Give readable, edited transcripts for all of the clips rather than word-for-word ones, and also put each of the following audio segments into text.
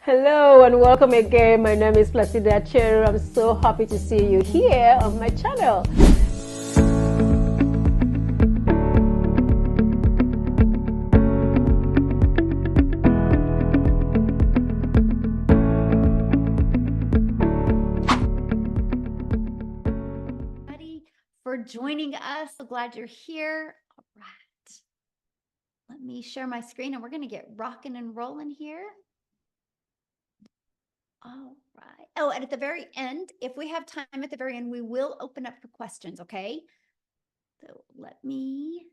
Hello and welcome again. My name is Placida Acheru. I'm so happy to see you here on my channel. For joining us. So glad you're here. All right. Let me share my screen and we're going to get rocking and rolling here. All right. Oh, and at the very end, if we have time at the very end, we will open up for questions, okay? So let me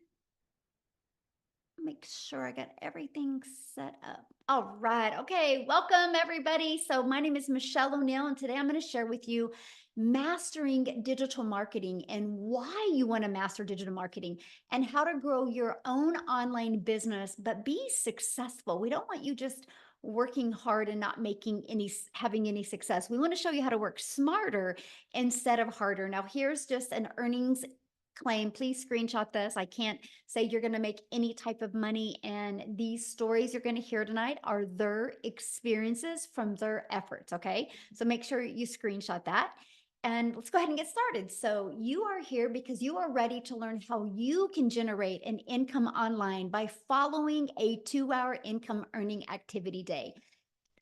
make sure I got everything set up. All right. Okay. Welcome, everybody. So my name is Michelle O'Neill, and today I'm going to share with you mastering digital marketing and why you want to master digital marketing and how to grow your own online business, but be successful. We don't want you just working hard and not having any success. We want to show you how to work smarter instead of harder. Now, here's just an earnings claim. Please screenshot this. I can't say you're going to make any type of money, and these stories you're going to hear tonight are their experiences from their efforts. Okay, so make sure you screenshot that, and let's go ahead and get started. So you are here because you are ready to learn how you can generate an income online by following a 2-hour income earning activity day.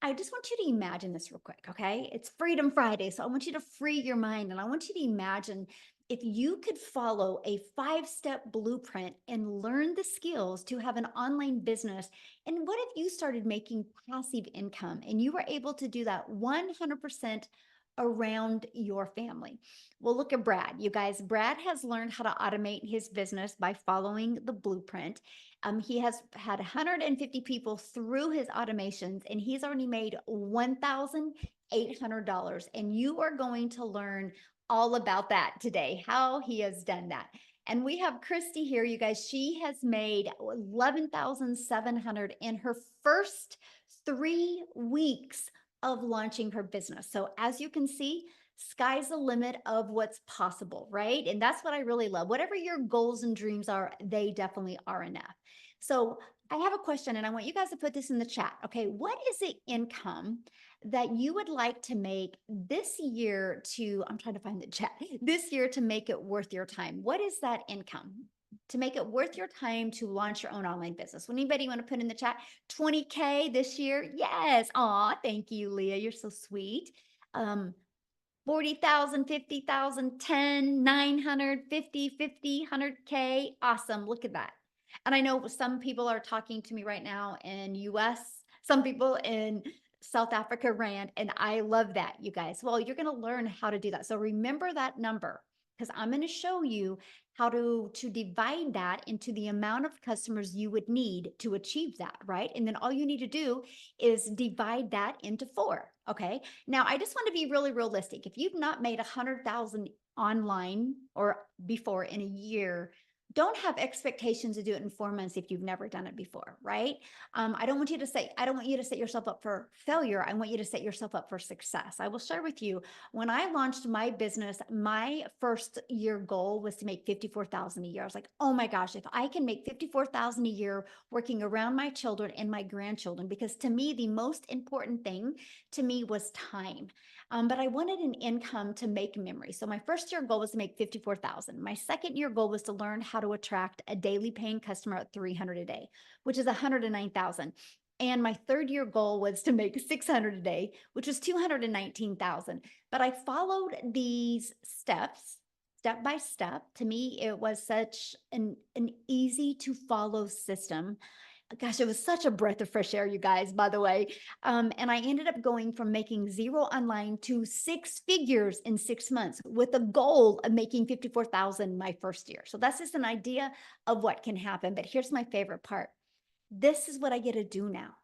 I just want you to imagine this real quick, okay? It's Freedom Friday, so I want you to free your mind, and I want you to imagine if you could follow a 5-step blueprint and learn the skills to have an online business. And what if you started making passive income and you were able to do that 100% around your family? Well, look at Brad. You guys, Brad has learned how to automate his business by following the blueprint. He has had 150 people through his automations, and he's already made $1,800. And you are going to learn all about that today, how he has done that. And we have Christy here, you guys. She has made 11,700 in her first 3 weeks of launching her business. So as you can see, sky's the limit of what's possible, right? And that's what I really love. Whatever your goals and dreams are, they definitely are enough. So I have a question, and I want you guys to put this in the chat. Okay, what is the income that you would like to make this year I'm trying to find the chat, this year to make it worth your time? What is that income to make it worth your time to launch your own online business? Would anybody want to put in the chat 20K this year? Yes. Aw, thank you, Leah. You're so sweet. 40,000, 50,000, 10, 900, 50, 50, 100K. Awesome. Look at that. And I know some people are talking to me right now in US, some people in South Africa Rand, and I love that, you guys. Well, you're going to learn how to do that. So remember that number, because I'm going to show you how to divide that into the amount of customers you would need to achieve that, right? And then all you need to do is divide that into 4, okay? Now, I just want to be really realistic. If you've not made 100,000 online or before in a year, don't have expectations to do it in 4 months if you've never done it before, right? I don't want you to set yourself up for failure. I want you to set yourself up for success. I will share with you, when I launched my business, my first year goal was to make 54,000 a year. I was like, oh my gosh, if I can make 54,000 a year working around my children and my grandchildren, because to me, the most important thing to me was time. But I wanted an income to make memories. So my first year goal was to make 54,000. My second year goal was to learn how to attract a daily paying customer at 300 a day, which is 109,000. And my third year goal was to make 600 a day, which was 219,000. But I followed these steps step by step. To me, it was such an easy to follow system. Gosh, it was such a breath of fresh air, you guys, by the way. And I ended up going from making 0 online to 6 figures in 6 months with a goal of making 54,000 my first year. So that's just an idea of what can happen. But here's my favorite part. This is what I get to do now.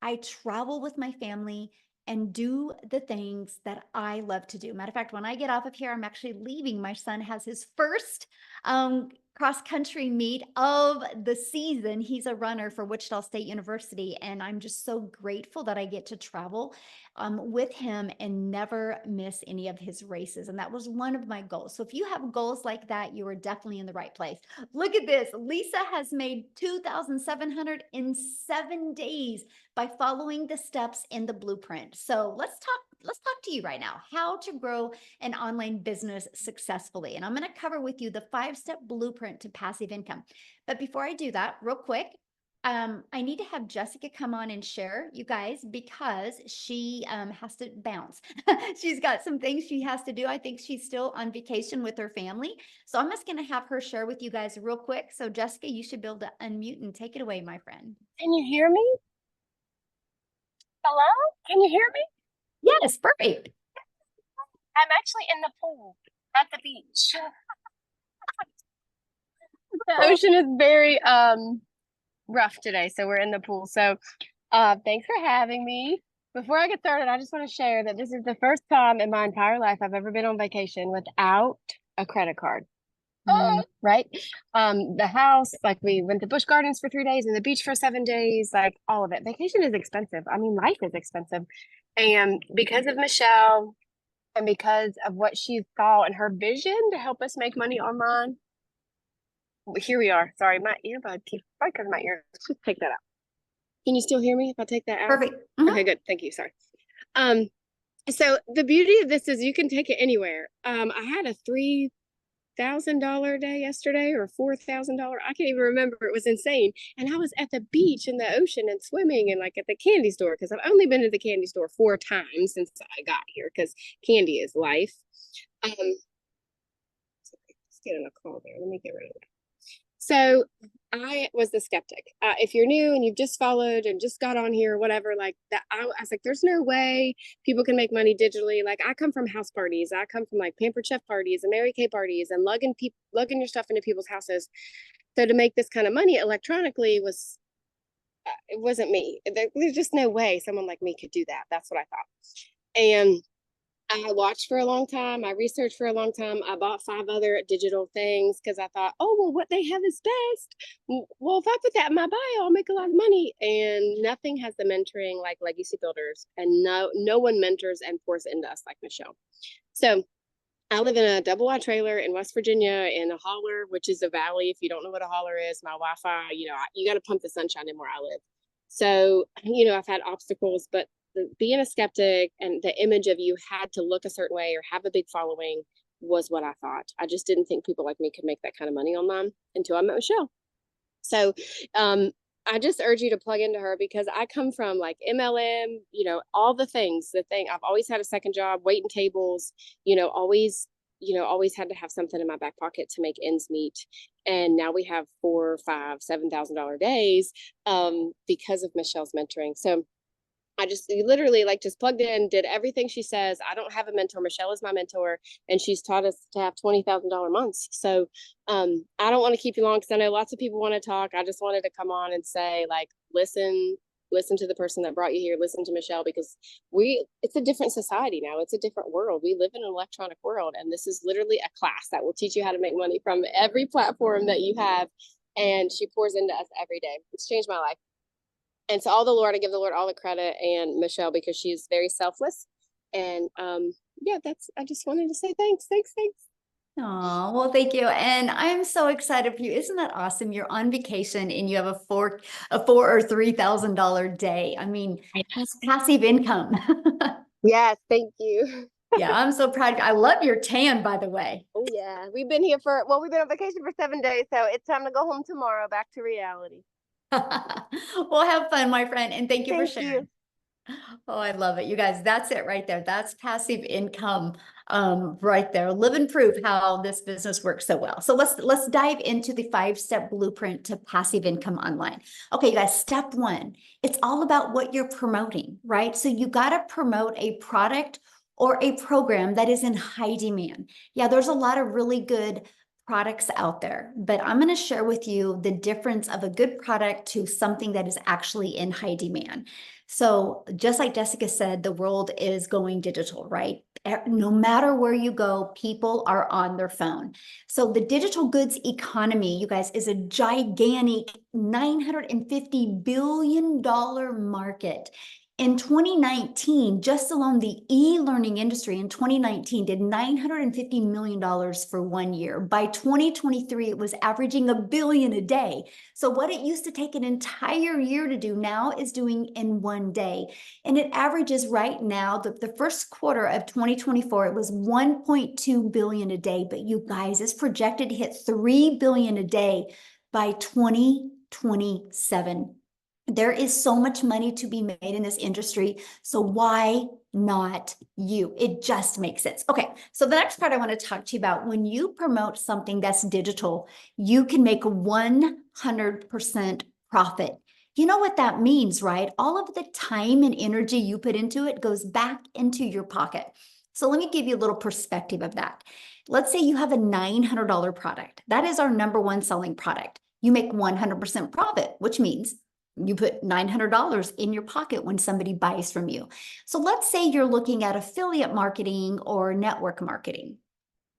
I travel with my family and do the things that I love to do. Matter of fact, when I get off of here, I'm actually leaving. My son has his first cross-country meet of the season. He's a runner for Wichita State University, and I'm just so grateful that I get to travel with him and never miss any of his races. And that was one of my goals. So if you have goals like that, you are definitely in the right place. Look at this. Lisa has made $2,700 in 7 days by following the steps in the blueprint. So let's talk to you right now, how to grow an online business successfully. And I'm going to cover with you the 5-step blueprint to passive income. But before I do that, real quick, I need to have Jessica come on and share, you guys, because she has to bounce. She's got some things she has to do. I think she's still on vacation with her family. So I'm just going to have her share with you guys real quick. So Jessica, you should be able to unmute and take it away, my friend. Can you hear me? Hello? Can you hear me? Yes, perfect. I'm actually in the pool at the beach. The ocean is very rough today, so we're in the pool. So thanks for having me. Before I get started, I just want to share that this is the first time in my entire life I've ever been on vacation without a credit card. Right? The house, like we went to Busch Gardens for 3 days and the beach for 7 days, like all of it. Vacation is expensive. I mean, life is expensive. And because of Michelle and because of what she saw and her vision to help us make money online, here we are. Sorry, my earbud keeps right because my ear. Let's just take that out. Can you still hear me if I take that out? Perfect. Okay, good. Thank you. Sorry. So the beauty of this is you can take it anywhere. I had a $3,000 day yesterday or $4,000. I can't even remember. It was insane. And I was at the beach in the ocean and swimming and like at the candy store because I've only been to the candy store 4 times since I got here because candy is life. Sorry, just getting a call there. Let me get rid of it. So I was the skeptic. If you're new and you've just followed and just got on here or whatever, like that, I was like, there's no way people can make money digitally. Like I come from house parties. I come from like Pampered Chef parties and Mary Kay parties and lugging your stuff into people's houses. So to make this kind of money electronically was, it wasn't me. There's just no way someone like me could do that. That's what I thought. And I watched for a long time. I researched for a long time. I bought 5 other digital things because I thought, oh, well, what they have is best. Well, if I put that in my bio, I'll make a lot of money. And nothing has the mentoring like Legacy Builders. And no one mentors and pours into us like Michelle. So I live in a double-wide trailer in West Virginia in a holler, which is a valley. If you don't know what a holler is, my Wi-Fi, you got to pump the sunshine in where I live. So, I've had obstacles, but being a skeptic and the image of you had to look a certain way or have a big following was what I thought. I just didn't think people like me could make that kind of money online until I met Michelle. So I just urge you to plug into her because I come from like MLM, all the things, I've always had a second job, waiting tables, always had to have something in my back pocket to make ends meet. And now we have $4,000, $5,000, $7,000 days because of Michelle's mentoring. So I just literally just plugged in, did everything she says. I don't have a mentor. Michelle is my mentor, and she's taught us to have $20,000 months. So I don't want to keep you long because I know lots of people want to talk. I just wanted to come on and say, listen to the person that brought you here. Listen to Michelle because it's a different society now. It's a different world. We live in an electronic world, and this is literally a class that will teach you how to make money from every platform that you have. And she pours into us every day. It's changed my life. And so I give the Lord all the credit and Michelle because she's very selfless. And I just wanted to say thanks. Oh, well, thank you. And I'm so excited for you. Isn't that awesome? You're on vacation and you have a $4,000 or $3,000 day. I mean, that's passive income. Yes, thank you. Yeah, I'm so proud of you. I love your tan, by the way. Oh yeah. We've been on vacation for 7 days. So it's time to go home tomorrow, back to reality. Well, have fun, my friend. And thank you for sharing. You. Oh, I love it. You guys, that's it right there. That's passive income right there. Living proof how this business works so well. So let's dive into the 5-step blueprint to passive income online. Okay, you guys, step 1, it's all about what you're promoting, right? So you got to promote a product or a program that is in high demand. Yeah, there's a lot of really good products out there, but I'm going to share with you the difference of a good product to something that is actually in high demand. So just like Jessica said, the world is going digital, right? No matter where you go, people are on their phone. So the digital goods economy, you guys, is a gigantic $950 billion market. In 2019, just alone the e-learning industry in 2019 did $950 million for 1 year. By 2023, it was averaging $1 billion a day. So what it used to take an entire year to do now is doing in 1 day. And it averages right now, the first quarter of 2024, it was 1.2 billion a day. But you guys, it's projected to hit 3 billion a day by 2027. There is so much money to be made in this industry. So why not you? It just makes sense. Okay, so the next part I want to talk to you about, when you promote something that's digital, you can make 100% profit. You know what that means, right? All of the time and energy you put into it goes back into your pocket. So let me give you a little perspective of that. Let's say you have a $900 product. That is our number one selling product. You make 100% profit, which means you put $900 in your pocket when somebody buys from you. So let's say you're looking at affiliate marketing or network marketing.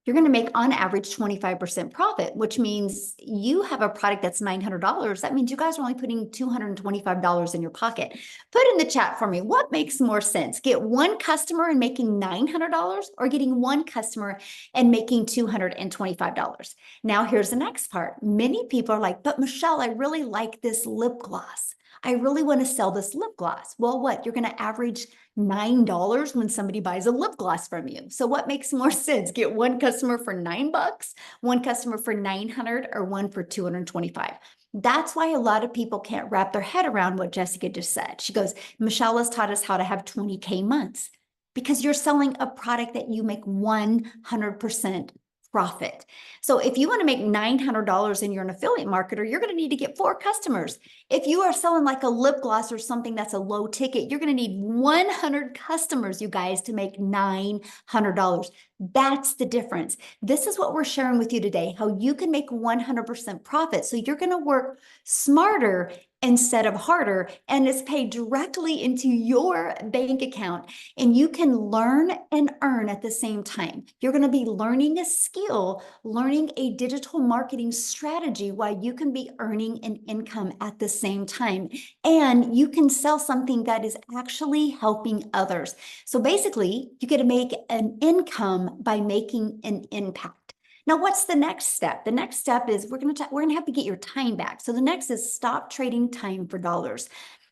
You're going to make on average 25% profit, which means you have a product that's $900. That means you guys are only putting $225 in your pocket. Put in the chat for me, what makes more sense? Get one customer and making $900 or getting one customer and making $225? Now, here's the next part. Many people are like, but Michelle, I really like this lip gloss. I really want to sell this lip gloss. Well, what? You're going to average $9 when somebody buys a lip gloss from you. So what makes more sense? Get one customer for $9, one customer for $900, or one for $225. That's why a lot of people can't wrap their head around what Jessica just said. She goes, Michelle has taught us how to have 20K months, because you're selling a product that you make 100% profit. So if you want to make $900 and you're an affiliate marketer, you're going to need to get 4 customers. If you are selling like a lip gloss or something that's a low ticket, you're going to need 100 customers, you guys, to make $900. That's the difference. This is what we're sharing with you today, how you can make 100% profit. So you're going to work smarter instead of harder, and it's paid directly into your bank account, and you can learn and earn at the same time. You're going to be learning a skill, learning a digital marketing strategy, while you can be earning an income at the same time, and you can sell something that is actually helping others. So basically, you get to make an income by making an impact. Now, what's the next step? The next step is we're going to have to get your time back. So the next is stop trading time for dollars.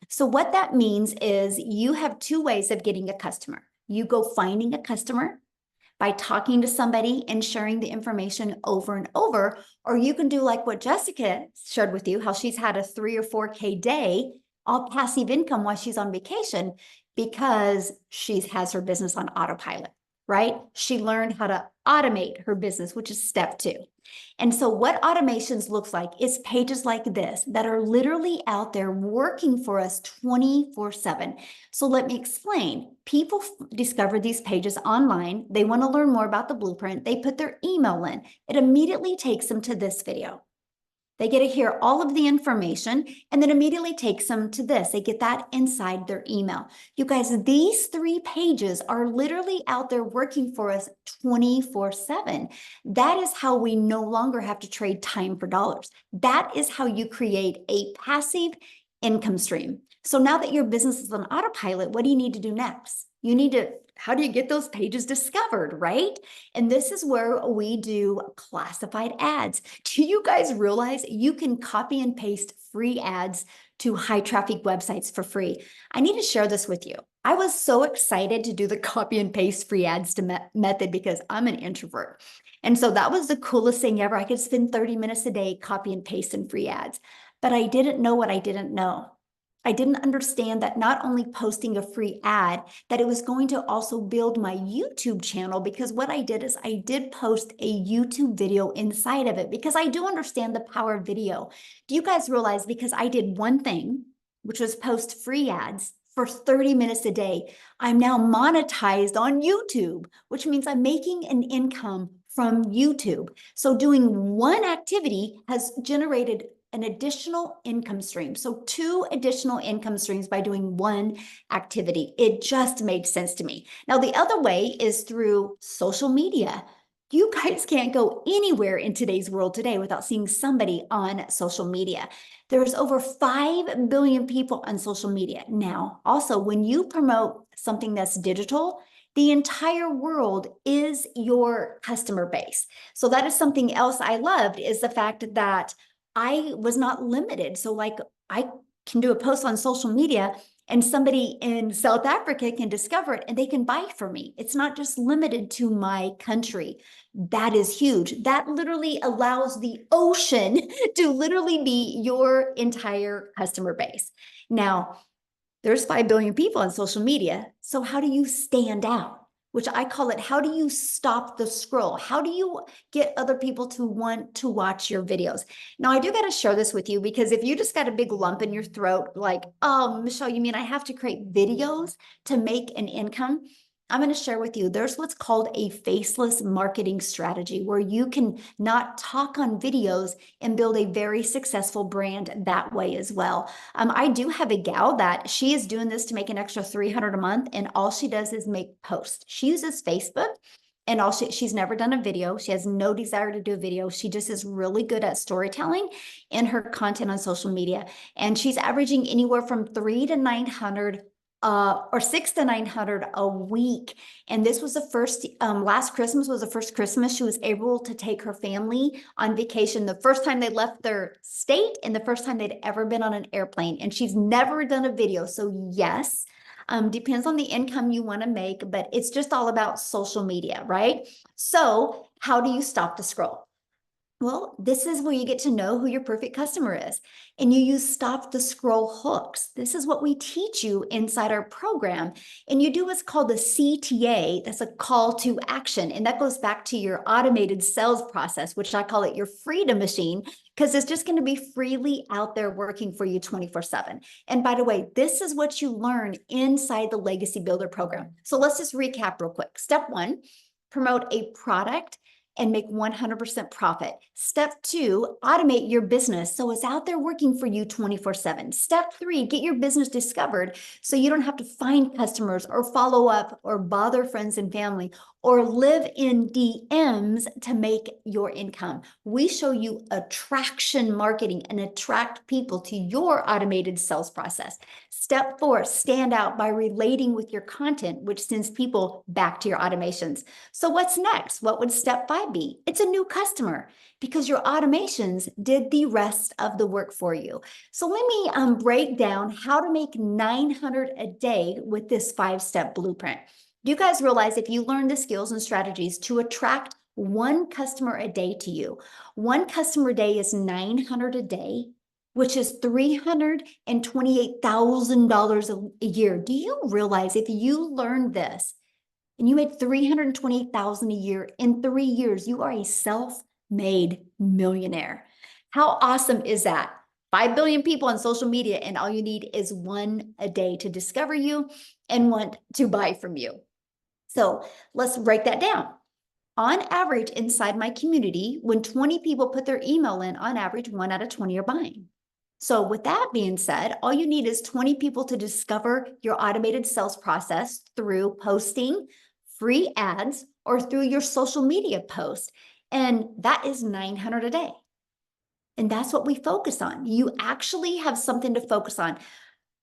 So what that means is you have 2 ways of getting a customer. You go finding a customer by talking to somebody and sharing the information over and over, or you can do like what Jessica shared with you, how she's had a 3 or 4K day, all passive income while she's on vacation, because she has her business on autopilot. Right? She learned how to automate her business, which is step 2. And so what automations looks like is pages like this that are literally out there working for us 24/7. So let me explain. People discover these pages online. They want to learn more about the blueprint. They put their email in. It immediately takes them to this video. They get to hear all of the information, and then immediately takes them to this. They get that inside their email. You guys, these 3 pages are literally out there working for us 24/7. That is how we no longer have to trade time for dollars. That is how you create a passive income stream. So now that your business is on autopilot, what do you need to do next? You need to, how do you get those pages discovered, right? And this is where we do classified ads. Do you guys realize you can copy and paste free ads to high traffic websites for free? I need to share this with you. I was so excited to do the copy and paste free ads method because I'm an introvert. And so that was the coolest thing ever. I could spend 30 minutes a day copy and paste in free ads, but I didn't know what I didn't know. I didn't understand that not only posting a free ad, that it was going to also build my YouTube channel, because what I did is I did post a YouTube video inside of it, because I do understand the power of video. Do you guys realize, because I did one thing, which was post free ads for 30 minutes a day, I'm now monetized on YouTube, which means I'm making an income from YouTube. So doing one activity has generated an additional income stream. So 2 additional income streams by doing one activity. It just made sense to me. Now, the other way is through social media. You guys can't go anywhere in today's world today without seeing somebody on social media. There's over 5 billion people on social media. Now, also, when you promote something that's digital, the entire world is your customer base. So that is something else I loved, is the fact that I was not limited. So like, I can do a post on social media and somebody in South Africa can discover it and they can buy from me. It's not just limited to my country. That is huge. That literally allows the ocean to literally be your entire customer base. Now, there's 5 billion people on social media. So how do you stand out? Which I call it, how do you stop the scroll? How do you get other people to want to watch your videos? Now, I do got to share this with you, because if you just got a big lump in your throat, like, oh, Michelle, you mean I have to create videos to make an income? I'm going to share with you, there's what's called a faceless marketing strategy, where you can not talk on videos and build a very successful brand that way as well. I do have a gal that she is doing this to make an extra $300 a month, and all she does is make posts. She uses Facebook, and she's never done a video. She has no desire to do a video. She just is really good at storytelling in her content on social media. And she's averaging anywhere from 300 to 900 or 600 to 900 a week. And this was the first, last Christmas was the first Christmas she was able to take her family on vacation, the first time they left their state and the first time they'd ever been on an airplane. And she's never done a video. So yes, depends on the income you want to make, but it's just all about social media, right? So how do you stop the scroll? Well, this is where you get to know who your perfect customer is. And you use stop the scroll hooks. This is what we teach you inside our program. And you do what's called a CTA. That's a call to action. And that goes back to your automated sales process, which I call it your freedom machine, because it's just going to be freely out there working for you 24/7. And by the way, this is what you learn inside the Legacy Builder program. So let's just recap real quick. Step 1, promote a product and make 100% profit. Step 2, automate your business so it's out there working for you 24/7. Step 3, get your business discovered so you don't have to find customers or follow up or bother friends and family or live in DMs to make your income. We show you attraction marketing and attract people to your automated sales process. Step 4, stand out by relating with your content, which sends people back to your automations. So what's next? What would step 5 be? It's a new customer, because your automations did the rest of the work for you. So let me break down how to make 900 a day with this 5-step blueprint. You guys realize if you learn the skills and strategies to attract one customer a day to you, one customer a day is 900 a day, which is $328,000 a year. Do you realize if you learned this and you made $328,000 a year in 3 years, you are a self-made millionaire? How awesome is that? 5 billion people on social media, and all you need is one a day to discover you and want to buy from you. So let's break that down. On average, inside my community, when 20 people put their email in, on average, 1 out of 20 are buying. So with that being said, all you need is 20 people to discover your automated sales process through posting free ads or through your social media posts. And that is 900 a day. And that's what we focus on. You actually have something to focus on.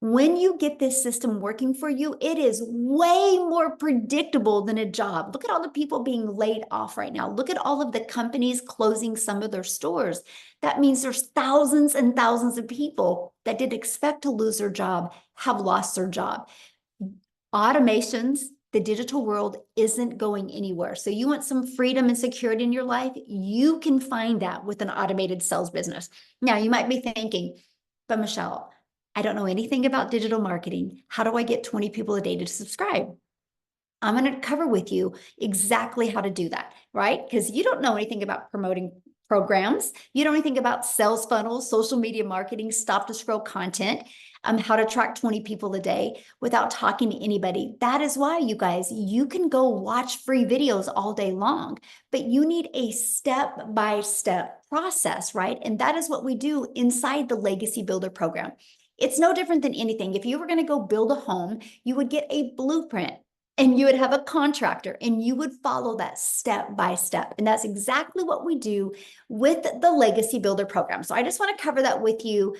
When you get this system working for you, it is way more predictable than a job. Look at all the people being laid off right now. Look at all of the companies closing some of their stores. That means there's thousands and thousands of people that didn't expect to lose their job, have lost their job. Automations, the digital world isn't going anywhere. So you want some freedom and security in your life, you can find that with an automated sales business. Now, you might be thinking, but Michelle, I don't know anything about digital marketing. How do I get 20 people a day to subscribe? I'm going to cover with you exactly how to do that, right? Because you don't know anything about promoting programs. You don't know anything about sales funnels, social media marketing, stop to scroll content. how to track 20 people a day without talking to anybody. That is why, you guys, you can go watch free videos all day long, but you need a step-by-step process, right? And that is what we do inside the Legacy Builder program. It's no different than anything. If you were going to go build a home, you would get a blueprint and you would have a contractor and you would follow that step by step. And that's exactly what we do with the Legacy Builder program. So I just want to cover that with you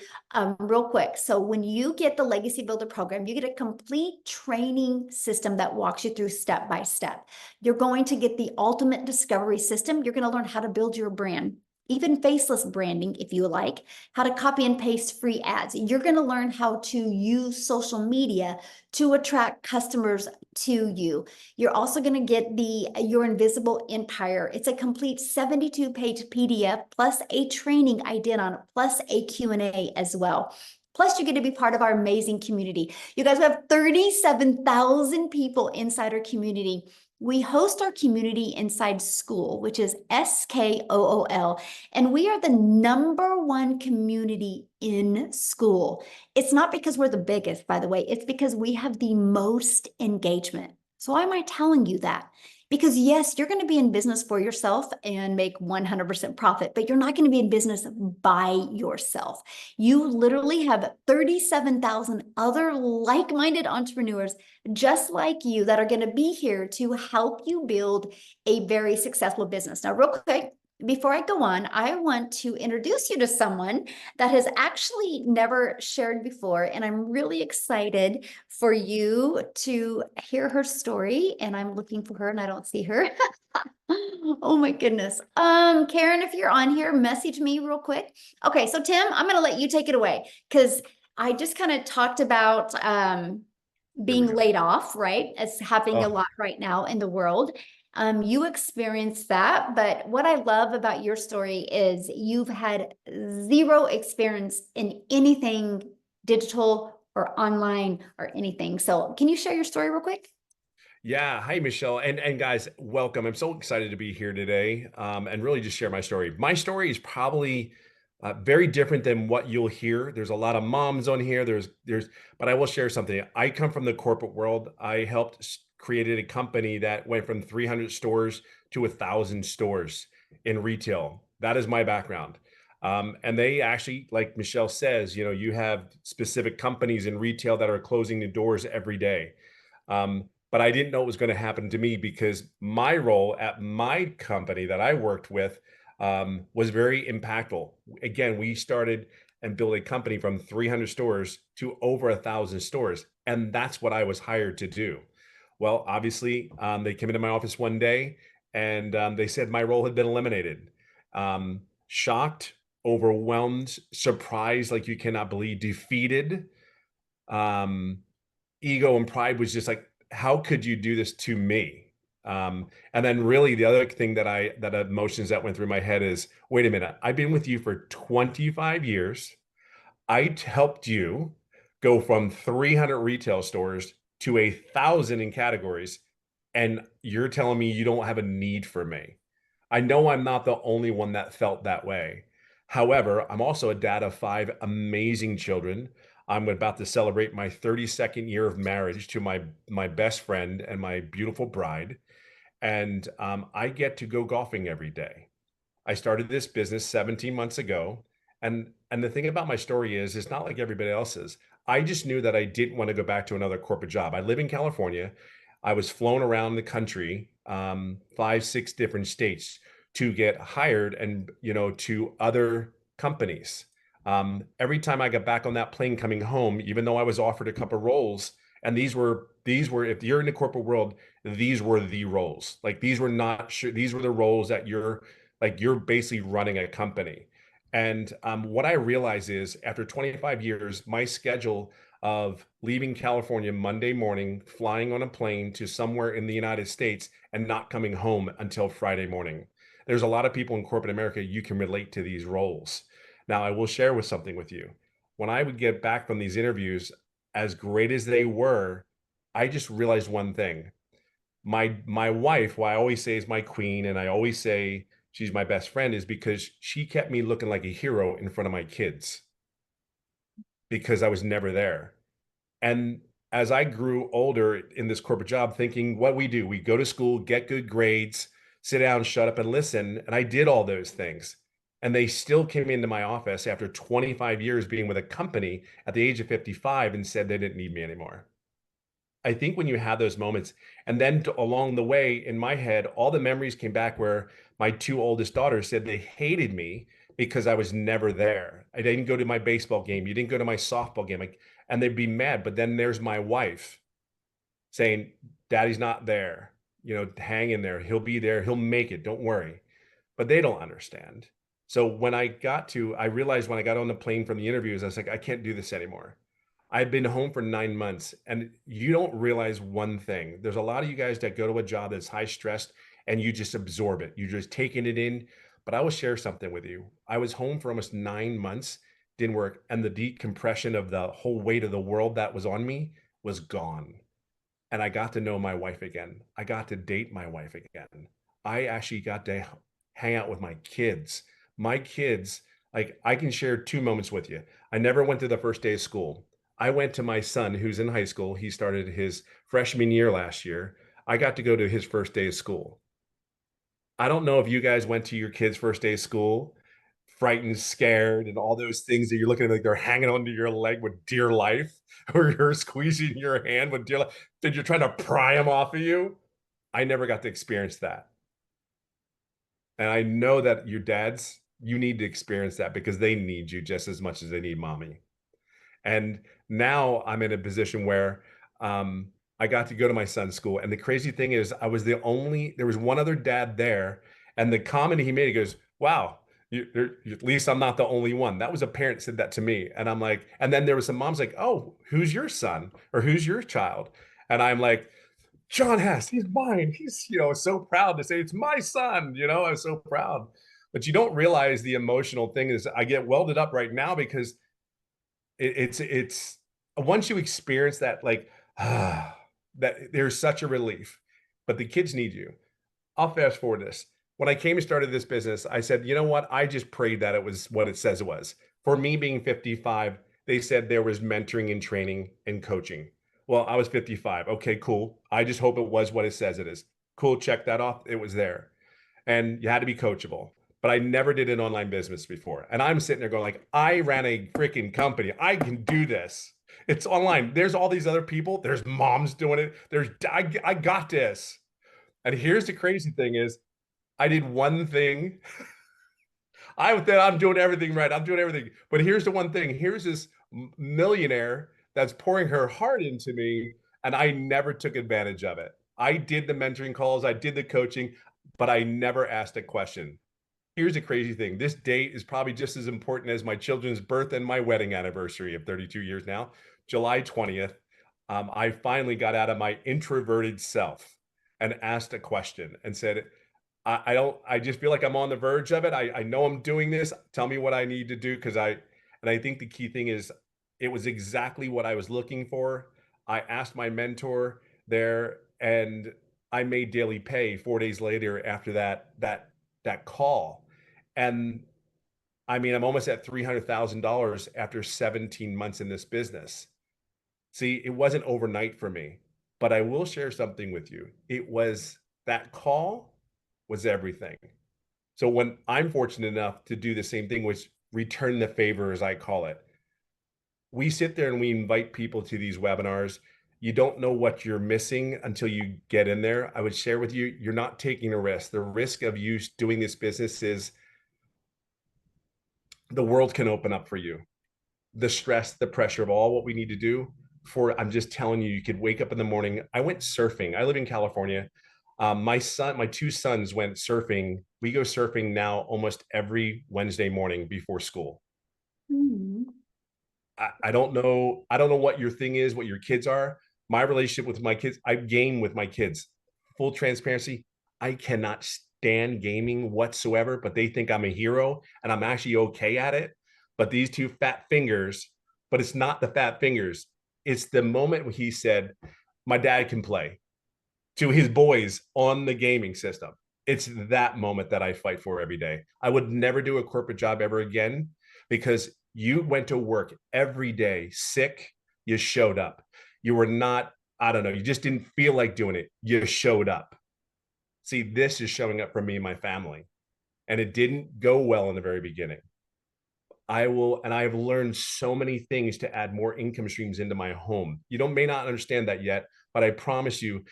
real quick. So when you get the Legacy Builder program, you get a complete training system that walks you through step by step. You're going to get the ultimate discovery system. You're going to learn how to build your brand, even faceless branding, if you like, how to copy and paste free ads. You're going to learn how to use social media to attract customers to you. You're also going to get Your Invisible Empire. It's a complete 72-page PDF plus a training I did on it, plus a Q&A as well. Plus, you get to be part of our amazing community. You guys, we have 37,000 people inside our community. We host our community inside School, which is SKOOL, and we are the #1 community in School. It's not because we're the biggest, by the way. It's because we have the most engagement. So why am I telling you that? Because yes, you're going to be in business for yourself and make 100% profit, but you're not going to be in business by yourself. You literally have 37,000 other like-minded entrepreneurs just like you that are going to be here to help you build a very successful business. Now, real quick, before I go on, I want to introduce you to someone that has actually never shared before, and I'm really excited for you to hear her story, and I'm looking for her and I don't see her. Oh my goodness. Karen, if you're on here, message me real quick. Okay, so Tim, I'm going to let you take it away because I just kind of talked about being laid off, right? It's happening a lot right now in the world. You experienced that, but what I love about your story is you've had zero experience in anything digital or online or anything. So can you share your story real quick? Yeah. Hi, Michelle. And guys, welcome. I'm so excited to be here today and really just share my story. My story is probably very different than what you'll hear. There's a lot of moms on here. But I will share something. I come from the corporate world. I helped created a company that went from 300 stores to 1,000 stores in retail. That is my background. And they actually, like Michelle says, you have specific companies in retail that are closing the doors every day. But I didn't know it was going to happen to me because my role at my company that I worked with was very impactful. Again, we started and built a company from 300 stores to over 1,000 stores. And that's what I was hired to do. Well, obviously, they came into my office one day and they said my role had been eliminated. Shocked, overwhelmed, surprised, like you cannot believe, defeated. Ego and pride was just like, how could you do this to me? And then really the other thing that emotions that went through my head is, wait a minute, I've been with you for 25 years. I helped you go from 300 retail stores to 1,000 in categories. And you're telling me you don't have a need for me. I know I'm not the only one that felt that way. However, I'm also a dad of 5 amazing children. I'm about to celebrate my 32nd year of marriage to my best friend and my beautiful bride. And I get to go golfing every day. I started this business 17 months ago. And the thing about my story is, it's not like everybody else's. I just knew that I didn't want to go back to another corporate job. I live in California. I was flown around the country, 5, 6 different states to get hired and, to other companies. Every time I got back on that plane coming home, even though I was offered a couple roles, and these were, if you're in the corporate world, these were the roles. Like these were not sure. These were the roles that you're basically running a company. And what I realize is after 25 years, my schedule of leaving California Monday morning, flying on a plane to somewhere in the United States and not coming home until Friday morning. There's a lot of people in corporate America, you can relate to these roles. Now, I will share with something with you. When I would get back from these interviews, as great as they were, I just realized one thing. My wife, who I always say is my queen, and I always say she's my best friend, is because she kept me looking like a hero in front of my kids. because I was never there. And as I grew older in this corporate job, thinking what we do, we go to school, get good grades, sit down, shut up and listen. And I did all those things. And they still came into my office after 25 years being with a company at the age of 55 and said they didn't need me anymore. I think when you have those moments, and then along the way in my head, all the memories came back where my two oldest daughters said they hated me because I was never there. I didn't go to my baseball game. You didn't go to my softball game. Like, and they'd be mad. But then there's my wife saying, Daddy's not there. You know, hang in there. He'll be there. He'll make it. Don't worry. But they don't understand. So when I realized when I got on the plane from the interviews, I was like, I can't do this anymore. I've been home for 9 months and you don't realize one thing. There's a lot of you guys that go to a job that's high stressed and you just absorb it. You're just taking it in. But I will share something with you. I was home for almost 9 months, didn't work. And the decompression of the whole weight of the world that was on me was gone. And I got to know my wife again. I got to date my wife again. I actually got to hang out with my kids. My kids, like I can share two moments with you. I never went to the first day of school. I went to my son who's in high school. He started his freshman year last year. I got to go to his first day of school. I don't know if you guys went to your kids' first day of school, frightened, scared, and all those things that you're looking at like they're hanging onto your leg with dear life, or you're squeezing your hand with dear life, that you're trying to pry them off of you. I never got to experience that. And I know that your dads, you need to experience that because they need you just as much as they need mommy. And now I'm in a position where I got to go to my son's school. And the crazy thing is there was one other dad there. And the comment he made, he goes, wow, at least I'm not the only one. That was a parent said that to me. And I'm like, and then there was some moms like, oh, who's your son or who's your child? And I'm like, John Hess, he's mine. He's, so proud to say it's my son, I'm so proud. But you don't realize the emotional thing is I get welded up right now because it's once you experience that, like, that there's such a relief, but the kids need you. I'll fast forward this. When I came and started this business, I said, you know what? I just prayed that it was what it says it was. For me being 55, they said there was mentoring and training and coaching. Well, I was 55. Okay, cool. I just hope it was what it says it is. Cool. Check that off. It was there. And you had to be coachable. But I never did an online business before. And I'm sitting there going like, I ran a freaking company. I can do this. It's online. There's all these other people. There's moms doing it. I got this. And here's the crazy thing is I did one thing. I'm doing everything right. I'm doing everything. But here's the one thing. Here's this millionaire that's pouring her heart into me. And I never took advantage of it. I did the mentoring calls. I did the coaching, but I never asked a question. Here's the crazy thing. This date is probably just as important as my children's birth and my wedding anniversary of 32 years now, July 20th. I finally got out of my introverted self and asked a question and said, I just feel like I'm on the verge of it. I know I'm doing this. Tell me what I need to do. And I think the key thing is it was exactly what I was looking for. I asked my mentor there and I made daily pay 4 days later after that call. And I mean, I'm almost at $300,000 after 17 months in this business. See, it wasn't overnight for me, but I will share something with you. That call was everything. So when I'm fortunate enough to do the same thing, which return the favor, as I call it, we sit there and we invite people to these webinars. You don't know what you're missing until you get in there. I would share with you, you're not taking a risk. The risk of you doing this business is the world can open up for you. The stress, the pressure of all what we need to do I'm just telling you, you could wake up in the morning. I went surfing. I live in California. My two sons went surfing. We go surfing now almost every Wednesday morning before school. Mm-hmm. I don't know what your thing is, what your kids are. My relationship with my kids, I game with my kids. Full transparency, I cannot stand gaming whatsoever, but they think I'm a hero and I'm actually okay at it. But these two fat fingers, but it's not the fat fingers. It's the moment when he said, my dad can play to his boys on the gaming system. It's that moment that I fight for every day. I would never do a corporate job ever again because You went to work every day, sick, you showed up. You were not, I don't know, you just didn't feel like doing it. You showed up. See, this is showing up for me and my family. And it didn't go well in the very beginning. I have learned so many things to add more income streams into my home. You may not understand that yet, but I promise you,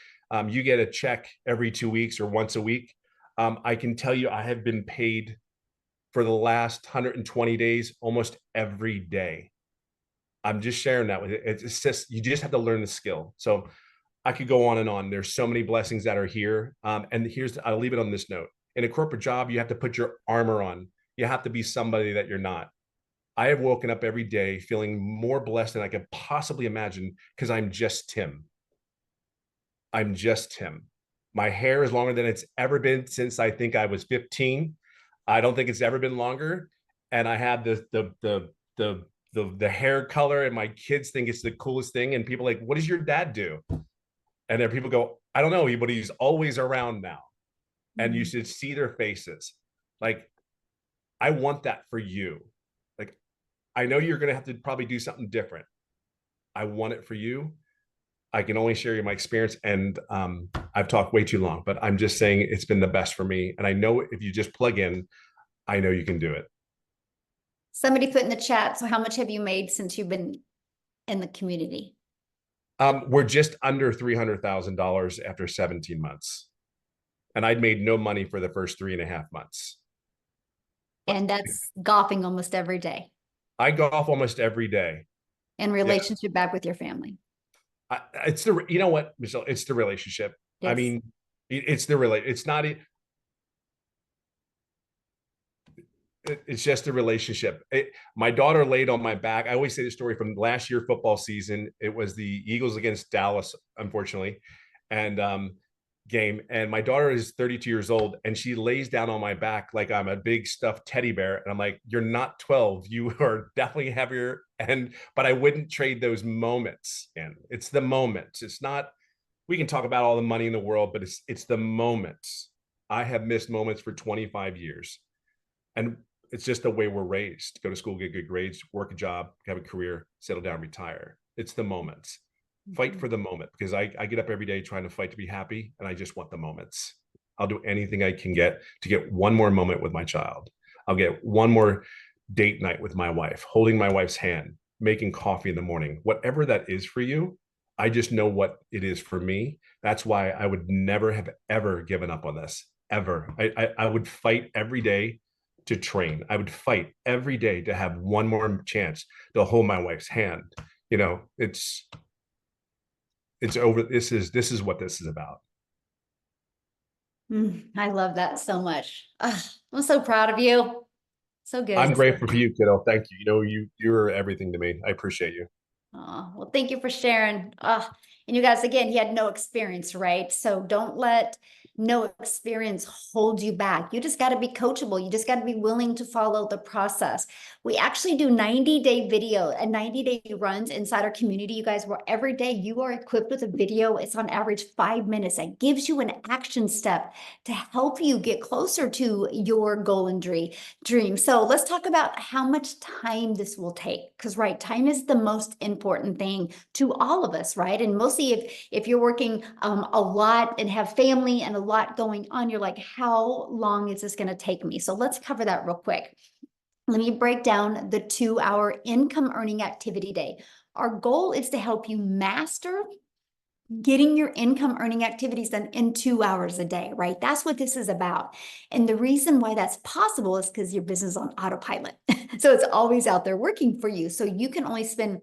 you get a check every 2 weeks or once a week. I can tell you, I have been paid for the last 120 days, almost every day. I'm just sharing that with you. It's just, you just have to learn the skill. So I could go on and on. There's so many blessings that are here. And I'll leave it on this note. In a corporate job, you have to put your armor on. You have to be somebody that you're not. I have woken up every day feeling more blessed than I could possibly imagine because I'm just Tim. I'm just Tim. My hair is longer than it's ever been since I think I was 15. I don't think it's ever been longer. And I have the hair color, and my kids think it's the coolest thing. And people are like, what does your dad do? And then people go, I don't know, but he's always around now. And you should see their faces. Like, I want that for you. Like, I know you're going to have to probably do something different. I want it for you. I can only share you my experience, and I've talked way too long, but I'm just saying it's been the best for me. And I know if you just plug in, I know you can do it. Somebody put in the chat, so how much have you made since you've been in the community? We're just under $300,000 after 17 months. And I'd made no money for the first 3.5 months. And that's golfing almost every day. I golf almost every day. And relationship back with your family. It's you know what, Michelle, it's the relationship. Yes. I mean, it's the it's not, it's just a relationship. My daughter laid on my back. I always say the story from last year football season. It was the Eagles against Dallas, unfortunately, and game. And my daughter is 32 years old, and she lays down on my back like I'm a big stuffed teddy bear. And I'm like, you're not 12. You are definitely heavier. But I wouldn't trade those moments. And it's the moments. It's not, we can talk about all the money in the world, but it's the moments. I have missed moments for 25 years. And it's just the way we're raised. Go to school, get good grades, work a job, have a career, settle down, retire. It's the moments. Fight for the moment, because I get up every day trying to fight to be happy, and I just want the moments. I'll do anything I can get to get one more moment with my child. I'll get one more date night with my wife, holding my wife's hand, making coffee in the morning, whatever that is for you. I just know what it is for me. That's why I would never have ever given up on this, ever. I would fight every day to train. I would fight every day to have one more chance to hold my wife's hand. You know, it's over. This is what this is about. I love that so much. I'm so proud of you. So good. I'm grateful for you, kiddo. Thank you. You know, you're everything to me. I appreciate you. Oh, well, thank you for sharing. And you guys, again, he had no experience, right? So don't let no experience hold you back. You just got to be coachable. You just got to be willing to follow the process. We actually do 90-day video and 90-day runs inside our community, you guys, where every day you are equipped with a video. It's on average 5 minutes. That gives you an action step to help you get closer to your goal and dream. So let's talk about how much time this will take, because right, time is the most important thing to all of us, right? And mostly if you're working a lot and have family and a lot going on, you're like, how long is this going to take me? So let's cover that real quick. Let me break down the 2-hour income earning activity day. Our goal is to help you master getting your income earning activities done in 2 hours a day, right? That's what this is about. And the reason why that's possible is because your business is on autopilot. So it's always out there working for you. So you can only spend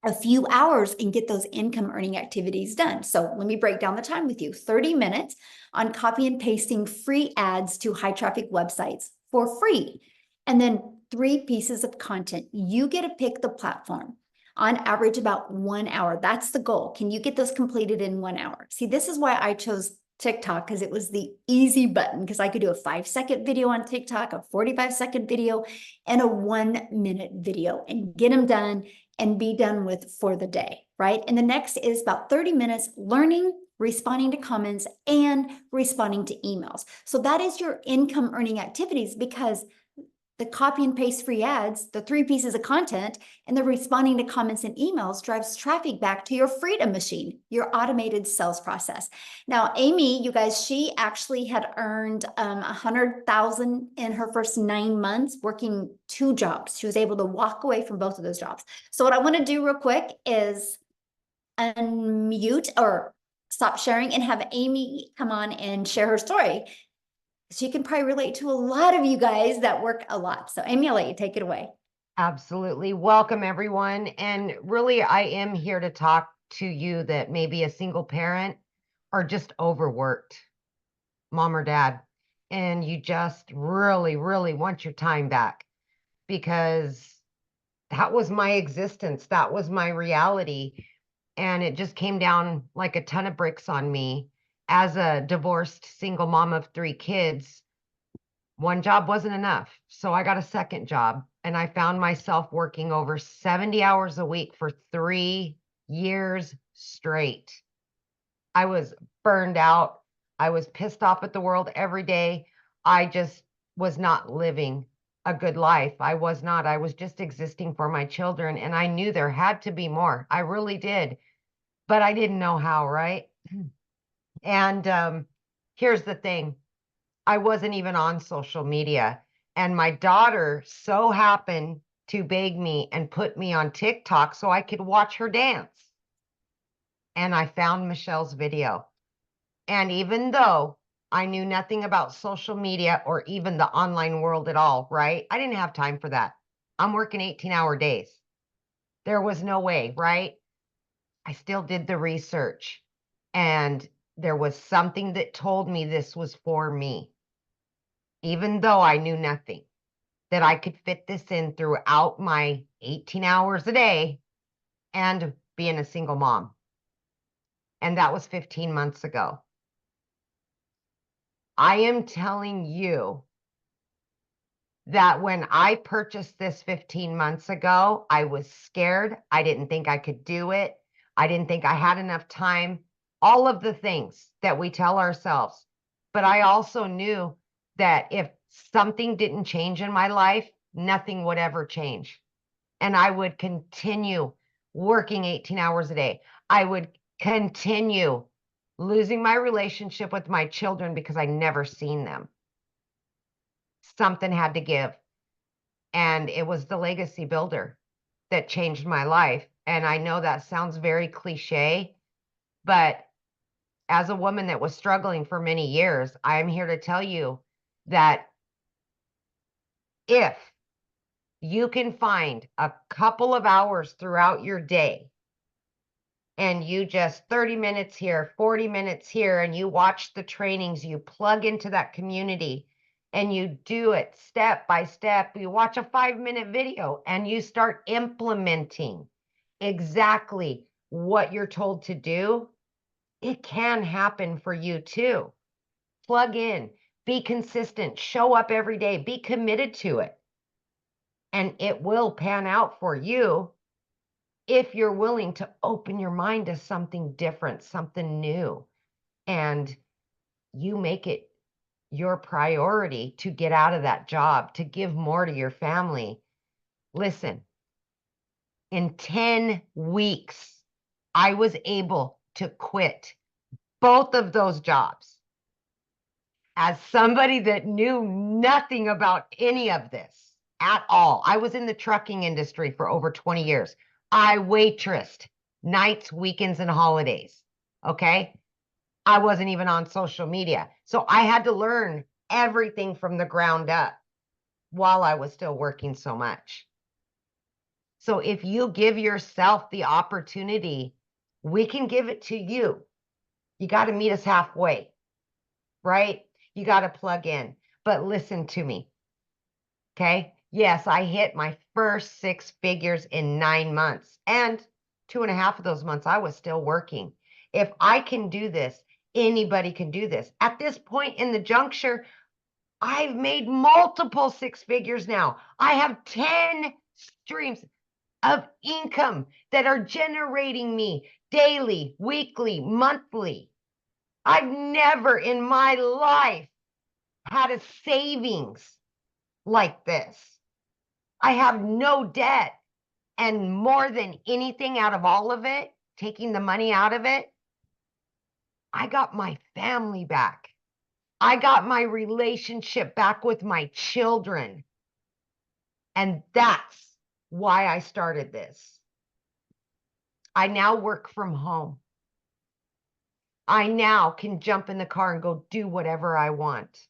a few hours and get those income earning activities done. So let me break down the time with you. 30 minutes on copy and pasting free ads to high traffic websites for free. And then 3 pieces of content. You get to pick the platform. On average, about 1 hour. That's the goal. Can you get those completed in 1 hour? See, this is why I chose TikTok, because it was the easy button, because I could do a 5-second video on TikTok, a 45-second video, and a 1-minute video and get them done and be done with for the day, right? And the next is about 30 minutes learning, responding to comments, and responding to emails. So that is your income earning activities, because The copy and paste free ads, the 3 pieces of content, and the responding to comments and emails drives traffic back to your Freedom Machine, your automated sales process. Now, Amie, you guys, she actually had earned 100,000 in her first 9 months working 2 jobs. She was able to walk away from both of those jobs. So what I want to do real quick is unmute or stop sharing and have Amie come on and share her story. She can probably relate to a lot of you guys that work a lot. So Amie, I'll let you take it away. Absolutely. Welcome, everyone. And really, I am here to talk to you that may be a single parent or just overworked, mom or dad, and you just really, really want your time back, because that was my existence. That was my reality. And it just came down like a ton of bricks on me. As a divorced single mom of 3 kids, one job wasn't enough. So I got a second job, and I found myself working over 70 hours a week for 3 years straight. I was burned out. I was pissed off at the world every day. I just was not living a good life. I was not. I was just existing for my children, and I knew there had to be more. I really did. But I didn't know how, right? And here's the thing. I wasn't even on social media. And my daughter so happened to beg me and put me on TikTok so I could watch her dance. And I found Michelle's video. And even though I knew nothing about social media or even the online world at all, right? I didn't have time for that. I'm working 18-hour days. There was no way, right? I still did the research, and there was something that told me this was for me. Even though I knew nothing, that I could fit this in throughout my 18 hours a day and being a single mom. And that was 15 months ago. I am telling you that when I purchased this 15 months ago, I was scared. I didn't think I could do it. I didn't think I had enough time. All of the things that we tell ourselves. But I also knew that if something didn't change in my life, nothing would ever change. And I would continue working 18 hours a day. I would continue losing my relationship with my children because I never seen them. Something had to give. And it was the legacy builder that changed my life. And I know that sounds very cliche, but as a woman that was struggling for many years, I'm here to tell you that if you can find a couple of hours throughout your day and you just 30 minutes here, 40 minutes here, and you watch the trainings, you plug into that community and you do it step by step, you watch a 5-minute video and you start implementing exactly what you're told to do, it can happen for you too. Plug in, be consistent, show up every day, be committed to it. And it will pan out for you if you're willing to open your mind to something different, something new, and you make it your priority to get out of that job, to give more to your family. Listen, in 10 weeks, I was able to quit both of those jobs. As somebody that knew nothing about any of this at all, I was in the trucking industry for over 20 years. I waitressed nights, weekends, and holidays. Okay. I wasn't even on social media. So I had to learn everything from the ground up while I was still working so much. So if you give yourself the opportunity, we can give it to you. You got to meet us halfway, right? You got to plug in. But listen to me. Okay. Yes, I hit my first 6 figures in 9 months, and 2.5 of those months I was still working. If I can do this, anybody can do this. At this point in the juncture, I've made multiple 6 figures now. I have 10 streams of income that are generating me daily, weekly, monthly. I've never in my life had a savings like this. I have no debt. And more than anything out of all of it, taking the money out of it, I got my family back. I got my relationship back with my children. And that's why I started this. I now work from home. I now can jump in the car and go do whatever I want,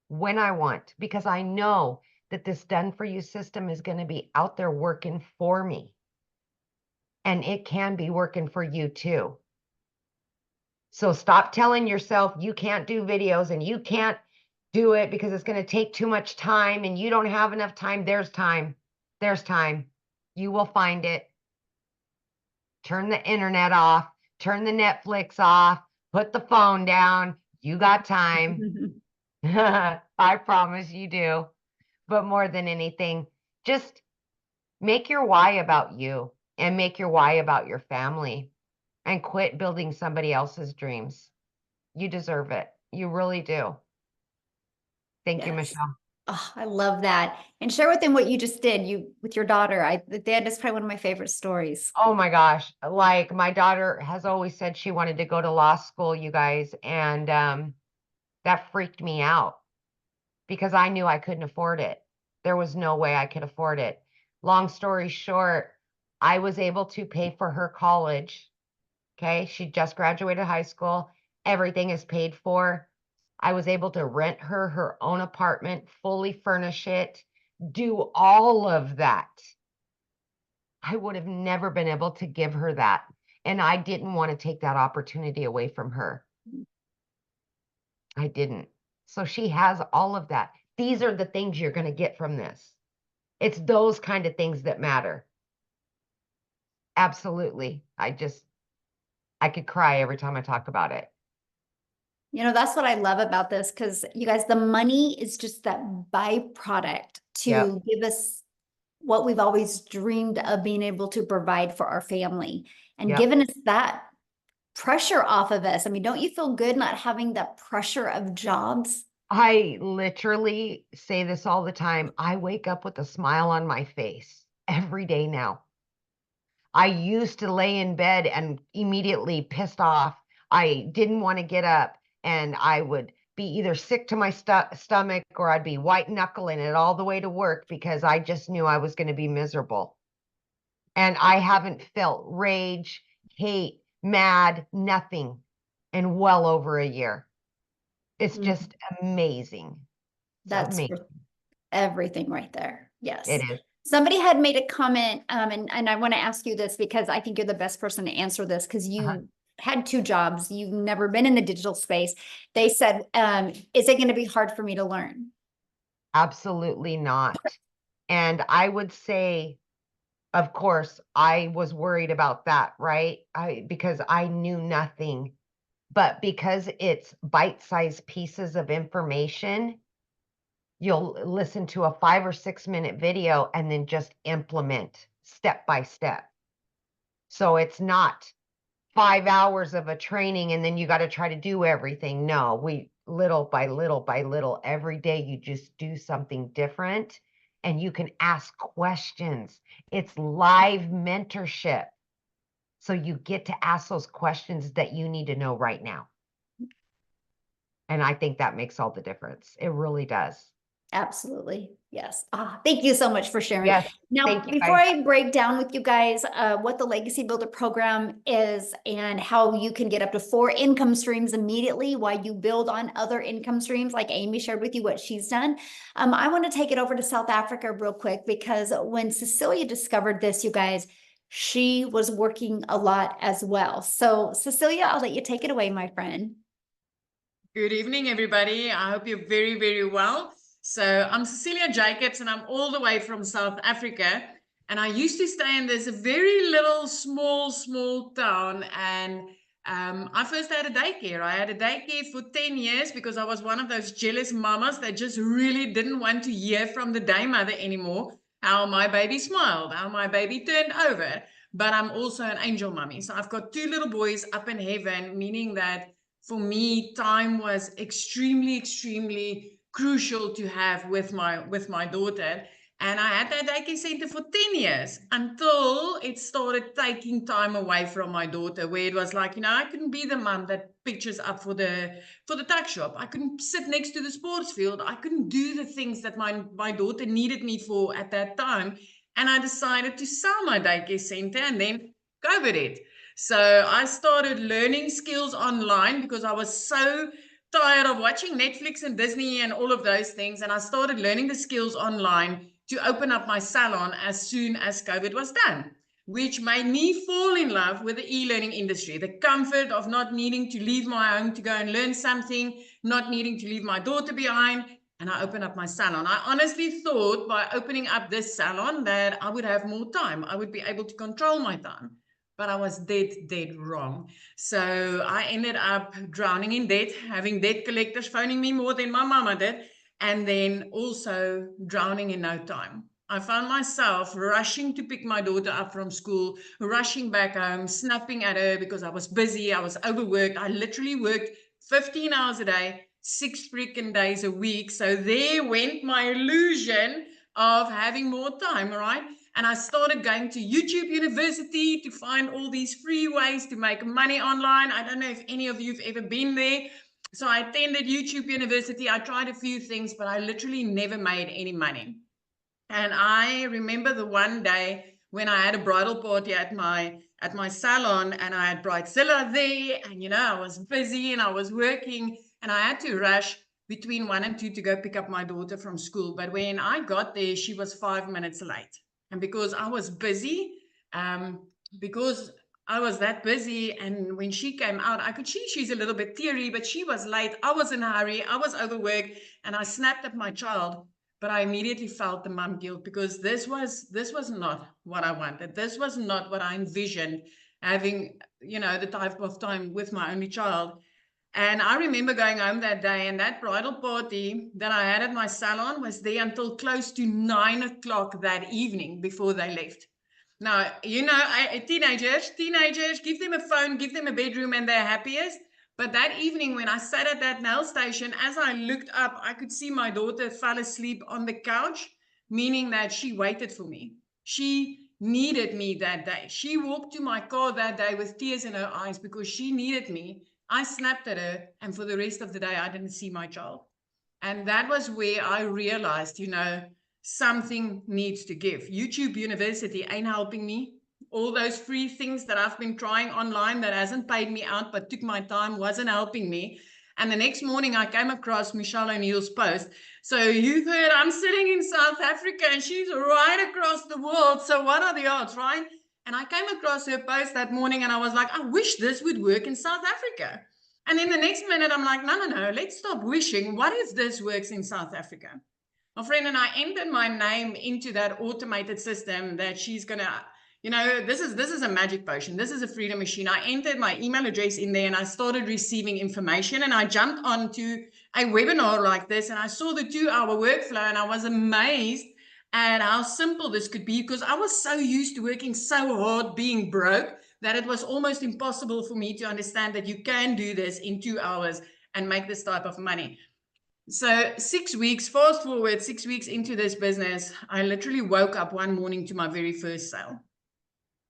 when I want, because I know that this done for you system is going to be out there working for me. And it can be working for you too. So stop telling yourself you can't do videos and you can't do it because it's going to take too much time and you don't have enough time. There's time. There's time. You will find it. Turn the internet off. Turn the Netflix off. Put the phone down. You got time. I promise you do. But more than anything, just make your why about you and make your why about your family and quit building somebody else's dreams. You deserve it. You really do. Thank you, Yes. Michelle. Oh, I love that. And share with them what you just did with your daughter. That is probably one of my favorite stories. Oh my gosh. Like my daughter has always said she wanted to go to law school, you guys. And that freaked me out because I knew I couldn't afford it. There was no way I could afford it. Long story short, I was able to pay for her college. Okay. She just graduated high school. Everything is paid for. I was able to rent her own apartment, fully furnish it, do all of that. I would have never been able to give her that. And I didn't want to take that opportunity away from her. I didn't. So she has all of that. These are the things you're going to get from this. It's those kind of things that matter. Absolutely. I could cry every time I talk about it. You know, that's what I love about this, because you guys, the money is just that byproduct to give us what we've always dreamed of being able to provide for our family, and giving us that pressure off of us. I mean, don't you feel good not having that pressure of jobs? I literally say this all the time. I wake up with a smile on my face every day now. I used to lay in bed and immediately pissed off. I didn't want to get up and I would be either sick to my stomach or I'd be white knuckling it all the way to work because I just knew I was going to be miserable. And I haven't felt rage, hate, mad, nothing in well over a year. It's just amazing. That's amazing. Everything right there. Yes. It is. Somebody had made a comment, and I want to ask you this because I think you're the best person to answer this, because you had 2 jobs. You've never been in the digital space. They said, is it going to be hard for me to learn? Absolutely not. And I would say, of course, I was worried about that, right? Because I knew nothing. But because it's bite-sized pieces of information, you'll listen to a 5 or 6 minute video and then just implement step by step. So it's not 5 hours of a training and then you got to try to do everything. No, we little by little by little, every day you just do something different and you can ask questions. It's live mentorship. So you get to ask those questions that you need to know right now. And I think that makes all the difference. It really does. Absolutely. Yes. Thank you so much for sharing. Yes. Now, before I break down with you guys what the Legacy Builder program is and how you can get up to 4 income streams immediately while you build on other income streams, like Amie shared with you what she's done, I want to take it over to South Africa real quick, because when Celilia discovered this, you guys, she was working a lot as well. So Celilia, I'll let you take it away, my friend. Good evening, everybody. I hope you're very, very well. So I'm Celilia Jacobs, and I'm all the way from South Africa. And I used to stay in this very little, small town. And I first had a daycare. I had a daycare for 10 years because I was one of those jealous mamas that just really didn't want to hear from the day mother anymore how my baby smiled, how my baby turned over. But I'm also an angel mommy. So I've got 2 little boys up in heaven, meaning that for me, time was extremely crucial to have with my daughter. And I had that daycare center for 10 years until it started taking time away from my daughter, where it was like, I couldn't be the mom that pictures up for the tuck shop. I couldn't sit next to the sports field. I couldn't do the things that my daughter needed me for at that time. And I decided to sell my daycare center, and then COVID hit. So I started learning skills online because I was so tired of watching Netflix and Disney and all of those things. And I started learning the skills online to open up my salon as soon as COVID was done, which made me fall in love with the e-learning industry, the comfort of not needing to leave my home to go and learn something, not needing to leave my daughter behind. And I opened up my salon. I honestly thought by opening up this salon that I would have more time. I would be able to control my time. But I was dead wrong. So I ended up drowning in debt, having debt collectors phoning me more than my mama did, and then also drowning in no time. I found myself rushing to pick my daughter up from school, rushing back home, snapping at her because I was busy, I was overworked. I literally worked 15 hours a day, 6 freaking days a week. So there went my illusion of having more time, right? And I started going to YouTube University to find all these free ways to make money online. I don't know if any of you have ever been there. So I attended YouTube University. I tried a few things, but I literally never made any money. And I remember the one day when I had a bridal party at my salon, and I had bridezilla there, and I was busy and I was working, and I had to rush between 1 and 2 to go pick up my daughter from school. But when I got there, she was 5 minutes late. And because I was busy, because I was that busy, and when she came out, I could see she's a little bit teary, but she was late. I was in a hurry. I was overworked, and I snapped at my child. But I immediately felt the mom guilt, because this was not what I wanted. This was not what I envisioned, having, the type of time with my only child. And I remember going home that day, and that bridal party that I had at my salon was there until close to 9 o'clock that evening before they left. Now, teenagers, give them a phone, give them a bedroom, and they're happiest. But that evening when I sat at that nail station, as I looked up, I could see my daughter fell asleep on the couch, meaning that she waited for me. She needed me that day. She walked to my car that day with tears in her eyes because she needed me. I snapped at her, and for the rest of the day, I didn't see my child. And that was where I realized, something needs to give. YouTube University ain't helping me. All those free things that I've been trying online that hasn't paid me out but took my time wasn't helping me. And the next morning I came across Michelle O'Neill's post. So you heard I'm sitting in South Africa and she's right across the world. So what are the odds, right? And I came across her post that morning and I was like, I wish this would work in South Africa. And then the next minute I'm like, no, let's stop wishing. What if this works in South Africa? My friend and I entered my name into that automated system that she's going to, this is a magic potion. This is a freedom machine. I entered my email address in there and I started receiving information, and I jumped onto a webinar like this and I saw the 2-hour workflow, and I was amazed at how simple this could be, because I was so used to working so hard, being broke, that it was almost impossible for me to understand that you can do this in 2 hours and make this type of money. So 6 weeks, fast forward 6 weeks into this business, I literally woke up one morning to my very first sale.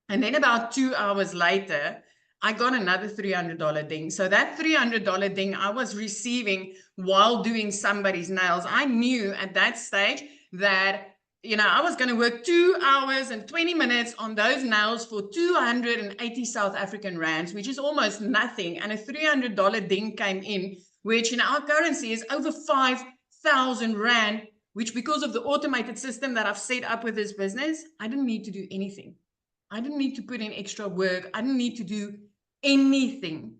And then about 2 hours later, I got another $300 ding. So that $300 ding I was receiving while doing somebody's nails. I knew at that stage that, I was going to work 2 hours and 20 minutes on those nails for 280 South African rands, which is almost nothing. And a $300 ding came in, which in our currency is over 5,000 rand, which, because of the automated system that I've set up with this business, I didn't need to do anything. I didn't need to put in extra work. I didn't need to do anything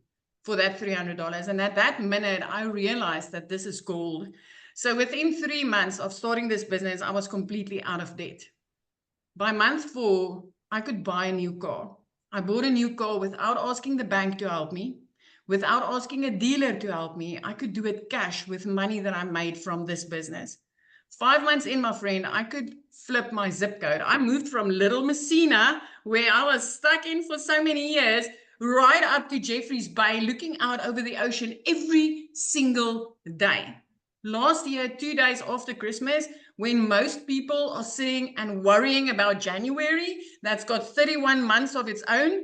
for that $300. And at that minute, I realized that this is gold. So within 3 months of starting this business, I was completely out of debt. By month 4, I could buy a new car. I bought a new car without asking the bank to help me, without asking a dealer to help me. I could do it cash with money that I made from this business. 5 months in, my friend, I could flip my zip code. I moved from Little Messina, where I was stuck in for so many years, right up to Jeffreys Bay, looking out over the ocean every single day. Last year, 2 days after Christmas, when most people are sitting and worrying about January, that's got 31 months of its own,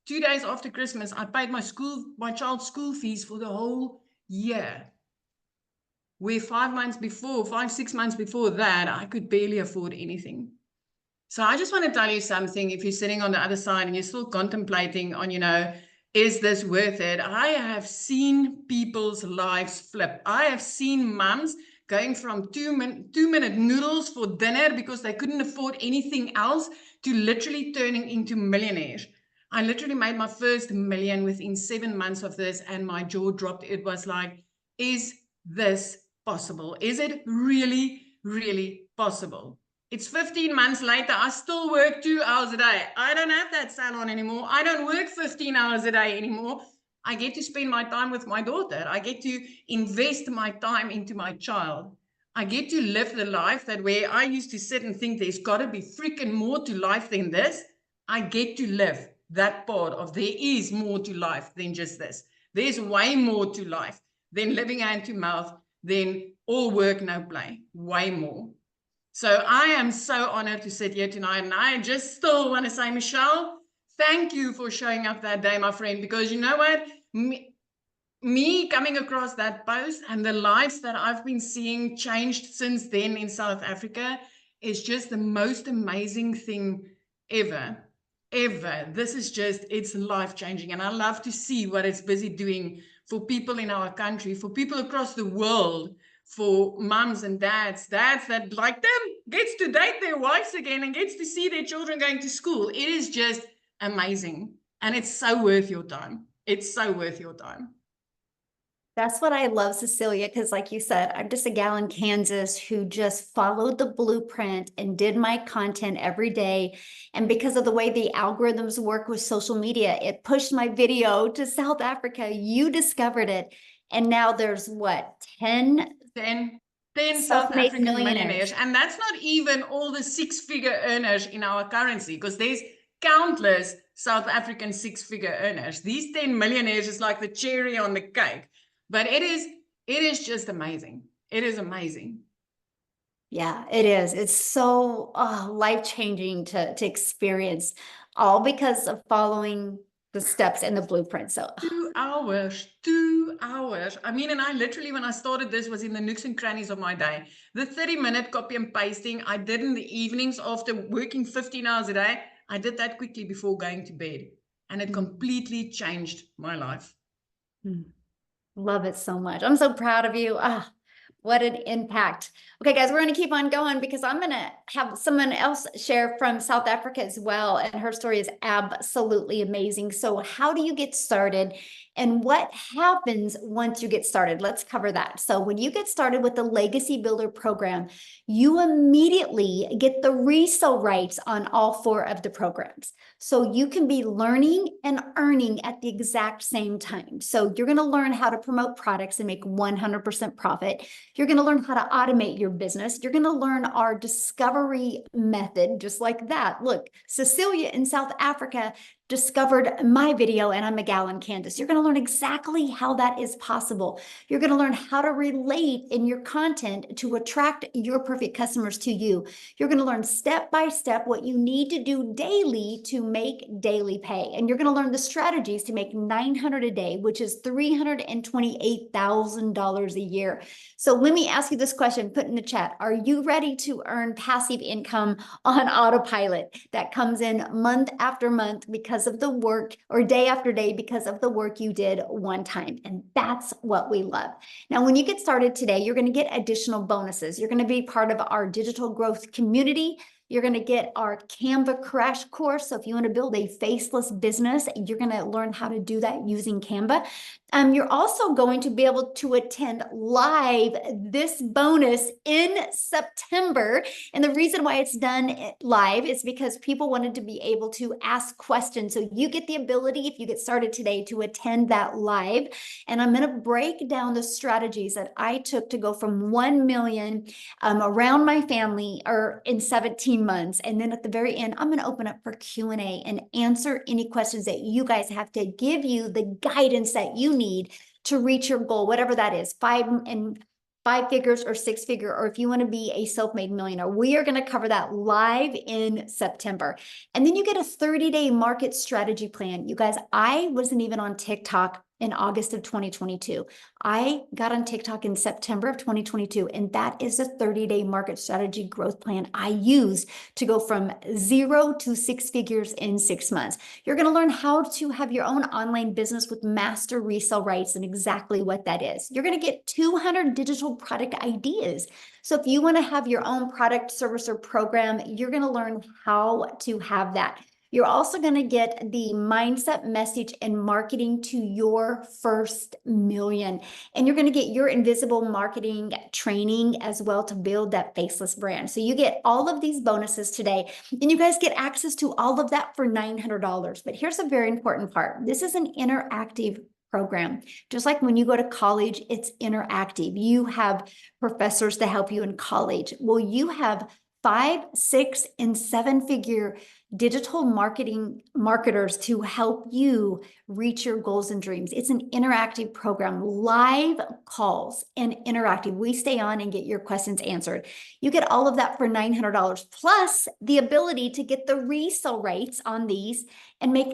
2 days after Christmas, I paid my child's school fees for the whole year. Where 5 months before, 6 months before that, I could barely afford anything. So I just want to tell you something. If you're sitting on the other side and you're still contemplating on, is this worth it? I have seen people's lives flip. I have seen mums going from two-minute noodles for dinner because they couldn't afford anything else to literally turning into millionaires. I literally made my first million within 7 months of this, and my jaw dropped. It was like, is this possible? Is it really, really possible? It's 15 months later. I still work 2 hours a day. I don't have that salon anymore. I don't work 15 hours a day anymore. I get to spend my time with my daughter. I get to invest my time into my child. I get to live the life that where I used to sit and think there's got to be freaking more to life than this. I get to live that part of there is more to life than just this. There's way more to life than living hand to mouth, than all work, no play. Way more. So I am so honored to sit here tonight, and I just still want to say, Michelle, thank you for showing up that day, my friend, because you know what? Me coming across that post and the lives that I've been seeing changed since then in South Africa is just the most amazing thing ever. This is just, it's life-changing, and I love to see what it's busy doing for people in our country, for people across the world, for mums and dads that like them, gets to date their wives again and gets to see their children going to school. It is just amazing, and it's so worth your time. It's so worth your time. That's what I love, Cecilia, because like you said, I'm just a gal in Kansas who just followed the blueprint and did my content every day. And because of the way the algorithms work with social media, it pushed my video to South Africa. You discovered it. And now there's what, 10 South African millionaires. millionaires. And that's not even all the six-figure earners in our currency, because there's countless South African six-figure earners. These 10 millionaires is like the cherry on the cake. But it is just amazing. It is amazing. Yeah, it is. It's so life-changing to experience, all because of following the steps and the blueprint. So 2 hours, 2 hours. I mean, and I literally, when I started this, was in the nooks and crannies of my day. The 30-minute copy and pasting I did in the evenings after working 15 hours a day, I did that quickly before going to bed. And it completely changed my life. Love it so much. I'm so proud of you. What an impact. Okay, guys, we're going to keep on going because I'm going to have someone else share from South Africa as well. And her story is absolutely amazing. So how do you get started? And what happens once you get started? Let's cover that. So when you get started with the Legacy Builder program, you immediately get the resale rights on all 4 of the programs. So you can be learning and earning at the exact same time. So you're going to learn how to promote products and make 100% profit. You're going to learn how to automate your business. You're going to learn our discovery method, just like that. Look, Cecilia in South Africa discovered my video, and I'm a gal in Kansas. You're going to learn exactly how that is possible. You're going to learn how to relate in your content to attract your perfect customers to you. You're going to learn step by step what you need to do daily to make daily pay. And you're going to learn the strategies to make $900 a day, which is $328,000 a year. So let me ask you this question, put in the chat. Are you ready to earn passive income on autopilot that comes in month after month because of the work, or day after day because of the work you did one time? And that's what we love. Now, when you get started today, you're going to get additional bonuses. You're going to be part of our digital growth community. You're going to get our Canva crash course. So if you want to build a faceless business, you're going to learn how to do that using Canva. You're also going to be able to attend live this bonus in September. And the reason why it's done live is because people wanted to be able to ask questions. So you get the ability, if you get started today, to attend that live. And I'm going to break down the strategies that I took to go from 1 million around my family, or in 17 months. And then at the very end, I'm going to open up for Q&A and answer any questions that you guys have, to give you the guidance that you need to reach your goal, whatever that is, 5 5 figures or 6 figure, or if you want to be a self-made millionaire. We are going to cover that live in September. And then you get a 30-day market strategy plan. You guys, I wasn't even on TikTok in August of 2022. I got on TikTok in September of 2022, and that is a 30-day market strategy growth plan I use to go from 0 to 6 figures in 6 months. You're going to learn how to have your own online business with master resale rights and exactly what that is. You're going to get 200 digital product ideas. So if you want to have your own product, service, or program, you're going to learn how to have that. You're also going to get the mindset, message, and marketing to your first million. And you're going to get your invisible marketing training as well to build that faceless brand. So you get all of these bonuses today, and you guys get access to all of that for $900. But here's a very important part. This is an interactive program. Just like when you go to college, it's interactive. You have professors to help you in college. Well, you have 5, 6, and 7-figure digital marketers to help you reach your goals and dreams. It's an interactive program, live calls and interactive. We stay on and get your questions answered. You get all of that for $900, plus the ability to get the resale rates on these and make,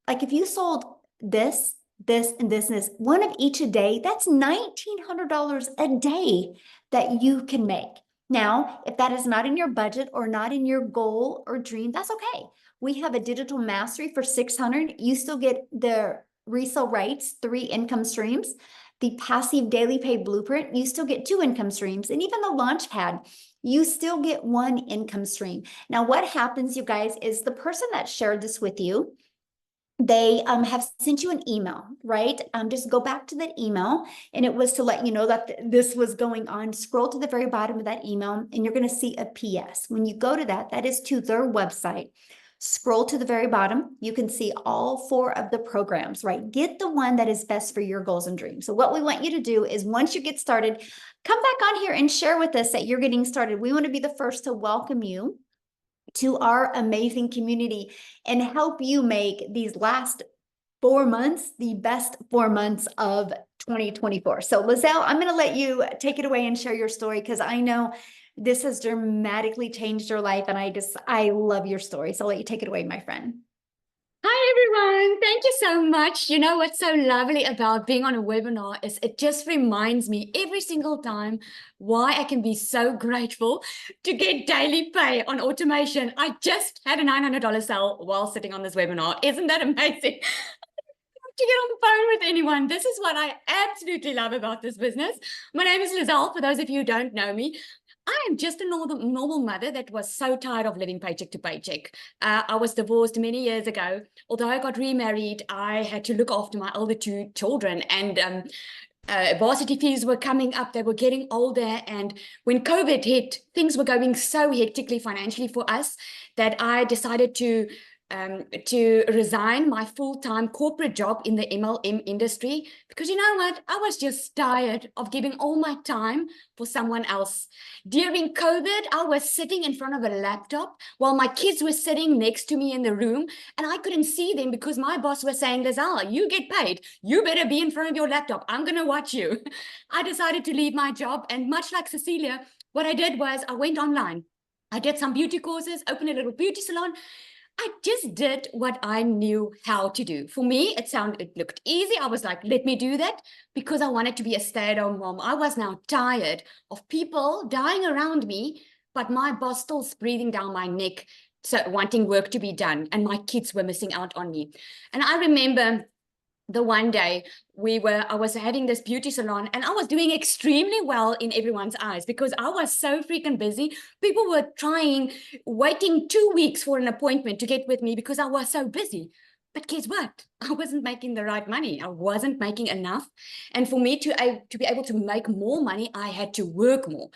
like if you sold this, and this, one of each a day, that's $1,900 a day that you can make. Now, if that is not in your budget or not in your goal or dream, that's okay. We have a digital mastery for $600. You still get the resale rights, 3 income streams. The passive daily pay blueprint, you still get 2 income streams. And even the launch pad, you still get 1 income stream. Now, what happens, you guys, is the person that shared this with you, they have sent you an email, right? Just go back to that email, and it was to let you know that this was going on. Scroll to the very bottom of that email, and you're going to see a PS. When you go to that, that is to their website. Scroll to the very bottom. You can see all 4 of the programs, right? Get the one that is best for your goals and dreams. So what we want you to do is once you get started, come back on here and share with us that you're getting started. We want to be the first to welcome you to our amazing community and help you make these last 4 months the best 4 months of 2024. So Lizelle, I'm going to let you take it away and share your story, because I know this has dramatically changed your life, and I love your story. So I'll let you take it away, my friend. Hi, everyone. Thank you so much. You know what's so lovely about being on a webinar is it just reminds me every single time why I can be so grateful to get daily pay on automation. I just had a $900 sale while sitting on this webinar. Isn't that amazing? To get on the phone with anyone. This is what I absolutely love about this business. My name is Lizelle, for those of you who don't know me. I am just a normal mother that was so tired of living paycheck to paycheck. I was divorced many years ago. Although I got remarried, I had to look after my older 2 children, and varsity fees were coming up. They were getting older, and when COVID hit, things were going so hectically financially for us that I decided to resign my full-time corporate job in the MLM industry, because you know what? I was just tired of giving all my time for someone else. During COVID, I was sitting in front of a laptop while my kids were sitting next to me in the room, and I couldn't see them because my boss was saying, Lizelle, you get paid. You better be in front of your laptop. I'm going to watch you. I decided to leave my job, and much like Celilia, what I did was I went online. I did some beauty courses, opened a little beauty salon. I just did what I knew how to do. For me, it looked easy. I was like, let me do that, because I wanted to be a stay-at-home mom. I was now tired of people dying around me, but my boss still breathing down my neck, so wanting work to be done, and my kids were missing out on me. And I remember the one day I was having this beauty salon, and I was doing extremely well in everyone's eyes because I was so freaking busy. People were waiting 2 weeks for an appointment to get with me because I was so busy. But guess what? I wasn't making the right money. I wasn't making enough. And for me to be able to make more money, I had to work more.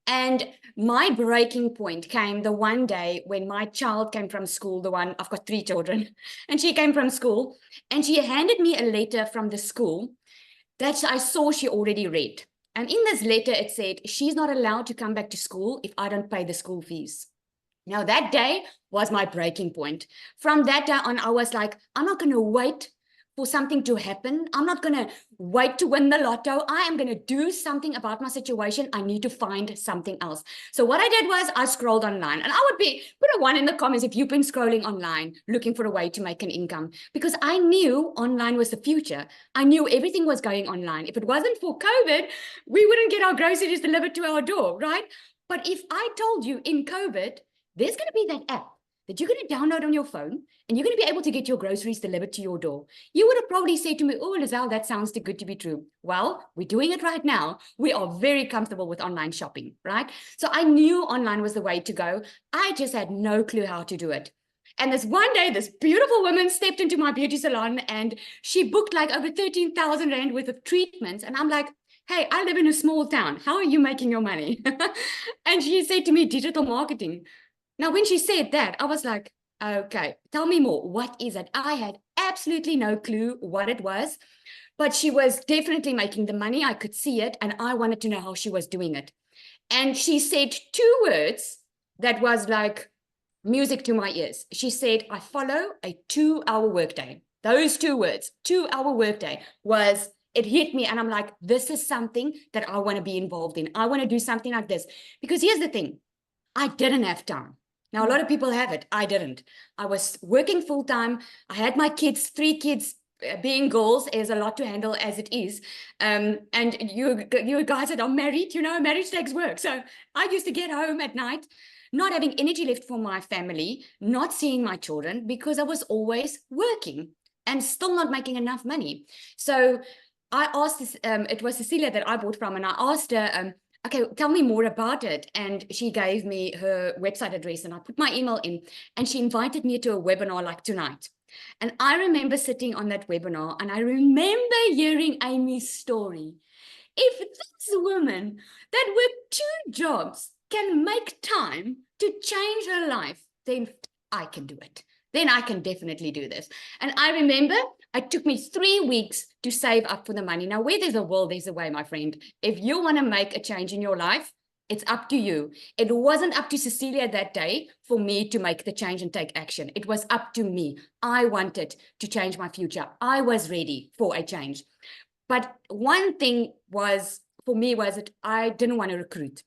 And my breaking point came the one day when my child came from school, I've got 3 children, and she came from school, and she handed me a letter from the school that I saw she already read. And in this letter, it said, she's not allowed to come back to school if I don't pay the school fees. Now, that day was my breaking point. From that day on, I was like, I'm not going to wait for something to happen. I'm not going to wait to win the lotto. I am going to do something about my situation. I need to find something else. So what I did was I scrolled online, and I would put a 1 in the comments if you've been scrolling online looking for a way to make an income, because I knew online was the future. I knew everything was going online. If it wasn't for COVID, we wouldn't get our groceries delivered to our door, right? But if I told you in COVID, there's going to be that app that you're going to download on your phone, and you're going to be able to get your groceries delivered to your door, you would have probably said to me, oh, Lizelle, that sounds too good to be true. Well, we're doing it right now. We are very comfortable with online shopping, right? So I knew online was the way to go. I just had no clue how to do it. And this one day, this beautiful woman stepped into my beauty salon, and she booked like over 13,000 Rand worth of treatments. And I'm like, hey, I live in a small town. How are you making your money? And she said to me, digital marketing. Now, when she said that, I was like, okay, tell me more. What is it? I had absolutely no clue what it was, but she was definitely making the money. I could see it, and I wanted to know how she was doing it. And she said 2 words that was like music to my ears. She said, I follow a 2-hour workday. Those 2 words, 2-hour workday, was, it hit me. And I'm like, this is something that I want to be involved in. I want to do something like this. Because here's the thing, I didn't have time. Now, a lot of people have it. I didn't. I was working full time. I had my kids, 3 kids. Being girls is a lot to handle as it is. And you guys that are married, you know, marriage takes work. So I used to get home at night, not having energy left for my family, not seeing my children, because I was always working and still not making enough money. So I asked this, it was Celilia that I bought from, and I asked her, okay, tell me more about it. And she gave me her website address, and I put my email in, and she invited me to a webinar like tonight. And I remember sitting on that webinar, and I remember hearing Amie's story. If this woman that worked 2 jobs can make time to change her life, then I can do it. Then I can definitely do this. And I remember it took me 3 weeks to save up for the money. Now, where there's a will, there's a way, my friend. If you want to make a change in your life, it's up to you. It wasn't up to Celilia that day for me to make the change and take action. It was up to me. I wanted to change my future. I was ready for a change. But one thing was, for me, was that I didn't want to recruit.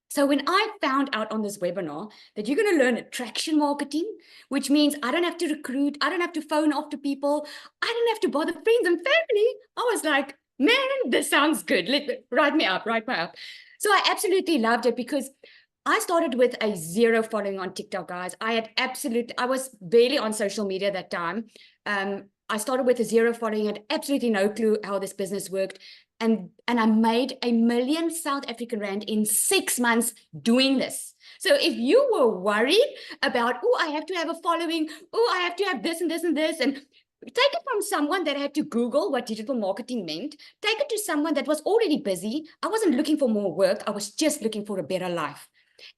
So when I found out on this webinar that you're going to learn attraction marketing, which means I don't have to recruit, I don't have to phone after people, I don't have to bother friends and family, I was like, man, this sounds good. Write me up. So I absolutely loved it, because I started with a 0 following on TikTok, guys. I was barely on social media that time. I started with a 0 following, had absolutely no clue how this business worked. And I made $1 million South African Rand in 6 months doing this. So if you were worried about, oh, I have to have a following, oh, I have to have this and this and this, and take it from someone that had to Google what digital marketing meant, take it to someone that was already busy. I wasn't looking for more work. I was just looking for a better life.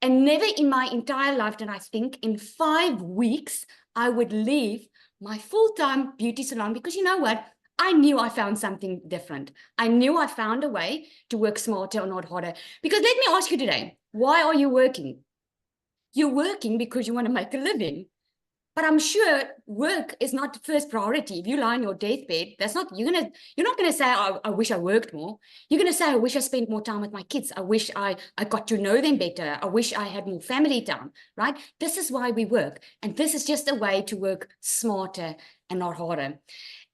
And never in my entire life did I think in 5 weeks I would leave my full-time beauty salon, because you know what? I knew I found something different. I knew I found a way to work smarter or not harder. Because let me ask you today, why are you working? You're working because you want to make a living. But I'm sure work is not the first priority. If you lie on your deathbed, you're not gonna say, I wish I worked more. You're gonna say, I wish I spent more time with my kids. I wish I got to know them better. I wish I had more family time, right? This is why we work. And this is just a way to work smarter and not harder.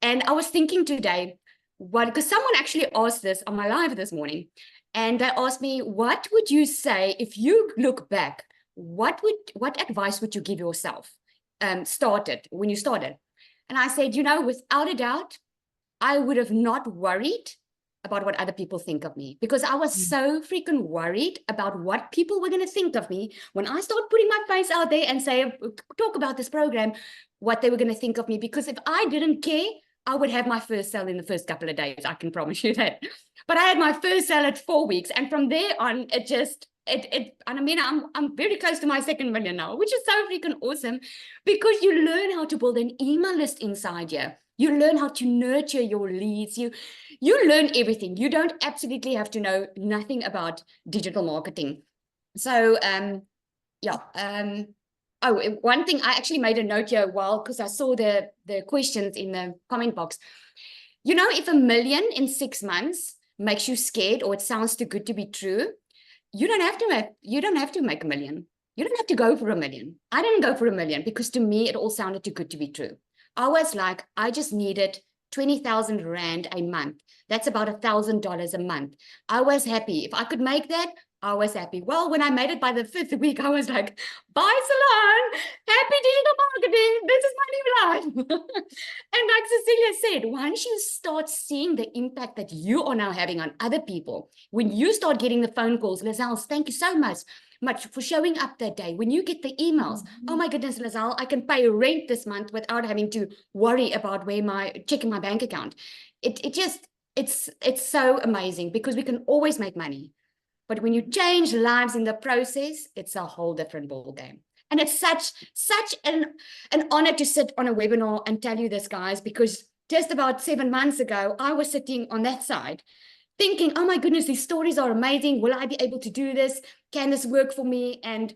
And I was thinking today, because someone actually asked this on my live this morning, and they asked me, what would you say if you look back? What advice would you give yourself? When you started? And I said, without a doubt, I would have not worried about what other people think of me, because I was so freaking worried about what people were going to think of me when I start putting my face out there and talk about this program, what they were going to think of me. Because if I didn't care, I would have my first sale in the first couple of days. I can promise you that. But I had my first sale at 4 weeks. And from there on, I'm very close to my 2nd million now, which is so freaking awesome, because you learn how to build an email list inside you. You learn how to nurture your leads. You learn everything. You don't absolutely have to know nothing about digital marketing. So, one thing, I actually made a note here because I saw the questions in the comment box. You know, if 1 million in 6 months makes you scared or it sounds too good to be true, you don't have to make 1 million. You don't have to go for 1 million. I didn't go for 1 million because to me, it all sounded too good to be true. I was like, I just needed 20,000 Rand a month. That's about $1,000 a month. I was happy. If I could make that, I was happy. Well, when I made it by the 5th week, I was like, bye, salon. Happy digital marketing. This is my new life. And like Cecilia said, once you start seeing the impact that you are now having on other people, when you start getting the phone calls, Lizelle, thank you so much for showing up that day. When you get the emails, oh my goodness, Lizelle, I can pay rent this month without having to worry about checking my bank account. It's so amazing because we can always make money. But when you change lives in the process, it's a whole different ball game. And it's such an honor to sit on a webinar and tell you this, guys, because just about 7 months ago, I was sitting on that side thinking, oh my goodness, these stories are amazing. Will I be able to do this? Can this work for me? And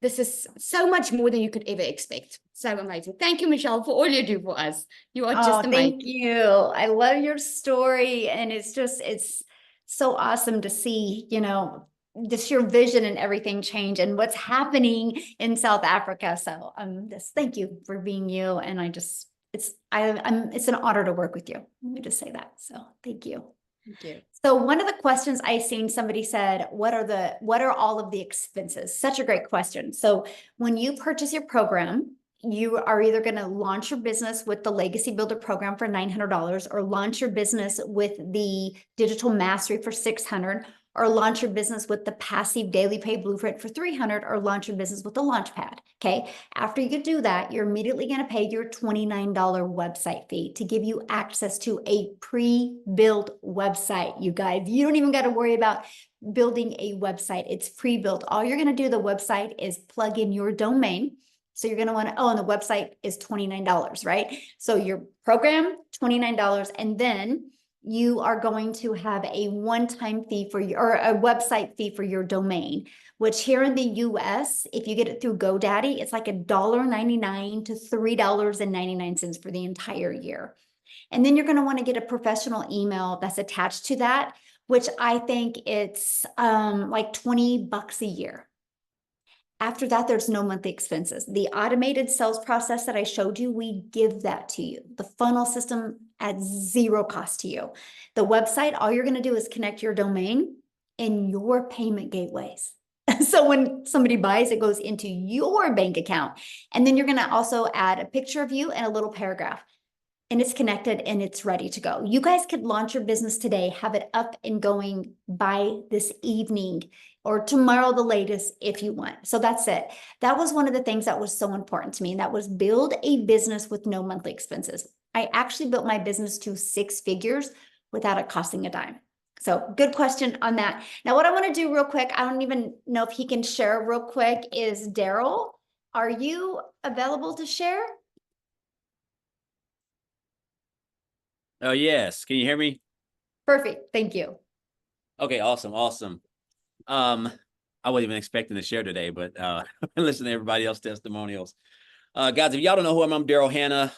this is so much more than you could ever expect. So amazing. Thank you, Michelle, for all you do for us. You are just amazing. Thank you. I love your story. And it's so awesome to see, just your vision and everything change and what's happening in South Africa. So just thank you for being you. And it's an honor to work with you. Let me just say that. So thank you. Thank you. So one of the questions I seen, somebody said, what are all of the expenses? Such a great question. So when you purchase your program, you are either going to launch your business with the Legacy Builder program for $900 or launch your business with the Digital Mastery for $600 or launch your business with the Passive Daily Pay Blueprint for $300 or launch your business with the Launchpad. Okay. After you do that, you're immediately going to pay your $29 website fee to give you access to a pre-built website. You guys, you don't even got to worry about building a website. It's pre-built. All you're going to do, the website is plug in your domain. So you're going to want to, and the website is $29, right? So your program, $29. And then you are going to have a one-time fee or a website fee for your domain, which here in the US, if you get it through GoDaddy, it's like $1.99 to $3.99 for the entire year. And then you're going to want to get a professional email that's attached to that, which I think it's like $20 a year. After that, there's no monthly expenses. The automated sales process that I showed you, we give that to you. The funnel system at zero cost to you. The website, all you're going to do is connect your domain and your payment gateways. So when somebody buys, it goes into your bank account. And then you're going to also add a picture of you and a little paragraph. And it's connected and it's ready to go. You guys could launch your business today, have it up and going by this evening or tomorrow the latest if you want. So that's it. That was one of the things that was so important to me. And that was build a business with no monthly expenses. I actually built my business to 6 figures without it costing a dime. So good question on that. Now, what I want to do real quick, I don't even know if he can share real quick, is Darrell, are you available to share? Oh, yes. Can you hear me? Perfect. Thank you. Okay, awesome. I wasn't even expecting to share today, but listen to everybody else's testimonials. Guys, if y'all don't know who I'm Darrell Hanna,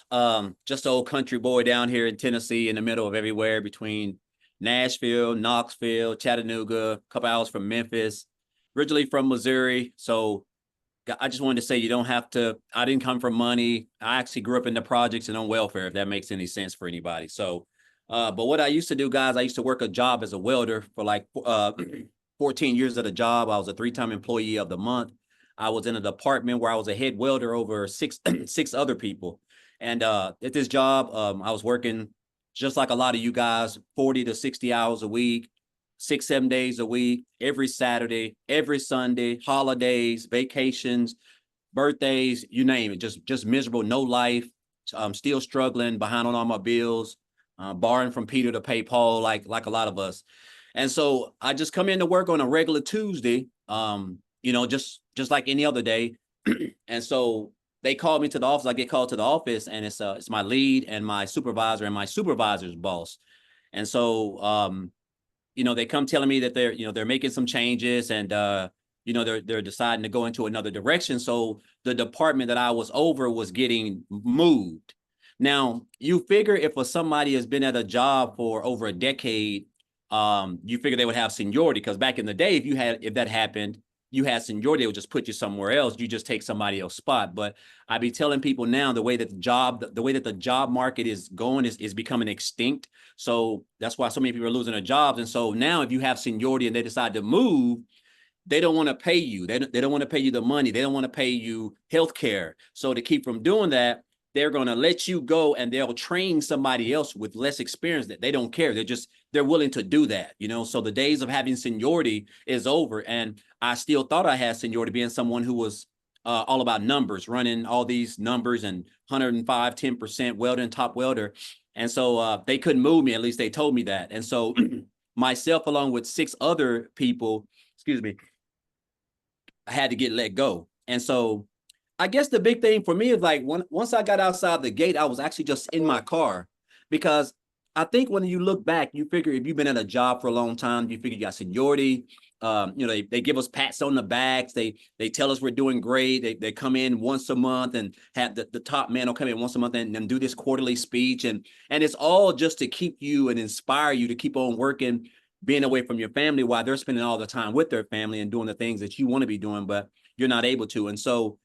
just an old country boy down here in Tennessee, in the middle of everywhere between Nashville, Knoxville, Chattanooga, a couple hours from Memphis, originally from Missouri. So I just wanted to say, you don't have to, I didn't come from money. I actually grew up in the projects and on welfare, if that makes any sense for anybody. So, but what I used to do, guys, I used to work a job as a welder for like 14 years at a job. I was a 3-time employee of the month. I was in a department where I was a head welder over six other people. And at this job, I was working just like a lot of you guys, 40 to 60 hours a week, 6-7 days a week, every Saturday, every Sunday, holidays, vacations, birthdays, you name it, just miserable, no life. I'm still struggling, behind on all my bills, borrowing from Peter to pay Paul, like a lot of us. And so I just come into work on a regular Tuesday, just like any other day. And so they called me to the office. I get called to the office, and it's my lead and my supervisor and my supervisor's boss. And so, they come telling me that they're making some changes, and you know, they're deciding to go into another direction. So the department that I was over was getting moved. Now, you figure if somebody has been at a job for over a decade, you figure they would have seniority, because back in the day, if that happened, you had seniority, they would just put you somewhere else. You just take somebody else's spot. But I be telling people now, the way that the job market is going is becoming extinct. So that's why so many people are losing their jobs. And so now if you have seniority and they decide to move, they don't want to pay you. They don't want to pay you the money. They don't want to pay you health care. So to keep from doing that, they're going to let you go and they'll train somebody else with less experience. That they don't care. They're willing to do that, you know. So the days of having seniority is over. And I still thought I had seniority, being someone who was all about numbers, running all these numbers and 105, 10% welder, top welder. And so they couldn't move me. At least they told me that. And so myself, along with 6 other people, I had to get let go. And so I guess the big thing for me is like once I got outside the gate, I was actually just in my car, because I think when you look back, you figure if you've been at a job for a long time, you figure you got seniority. You know, they give us pats on the backs. They tell us we're doing great. They come in once a month and have the top man will come in once a month and do this quarterly speech. And it's all just to keep you and inspire you to keep on working, being away from your family while they're spending all the time with their family and doing the things that you want to be doing, but you're not able to. And so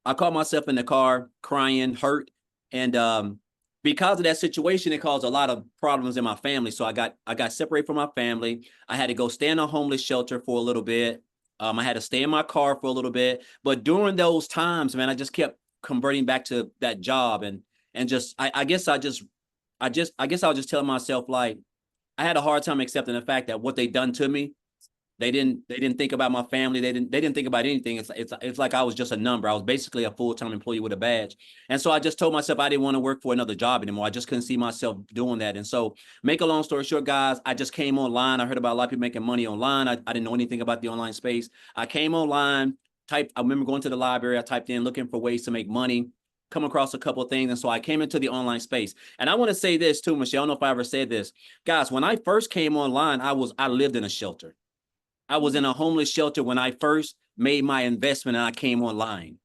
I caught myself in the car crying, hurt. And because of that situation, it caused a lot of problems in my family. So I got separated from my family. I had to go stay in a homeless shelter for a little bit. I had to stay in my car for a little bit. But during those times, man, I just kept converting back to that job. And just, I guess I was just telling myself, like, I had a hard time accepting the fact that what they done to me, they didn't think about my family. They didn't think about anything. It's like I was just a number. I was basically a full-time employee with a badge. And so I just told myself I didn't want to work for another job anymore. I just couldn't see myself doing that. And so, make a long story short, guys, I just came online. I heard about a lot of people making money online. I didn't know anything about the online space. I came online, I remember going to the library. I typed in looking for ways to make money, come across a couple of things. And so I came into the online space. And I want to say this too, Michelle. I don't know if I ever said this. Guys, when I first came online, I lived in a shelter. I was in a homeless shelter when I first made my investment and I came online,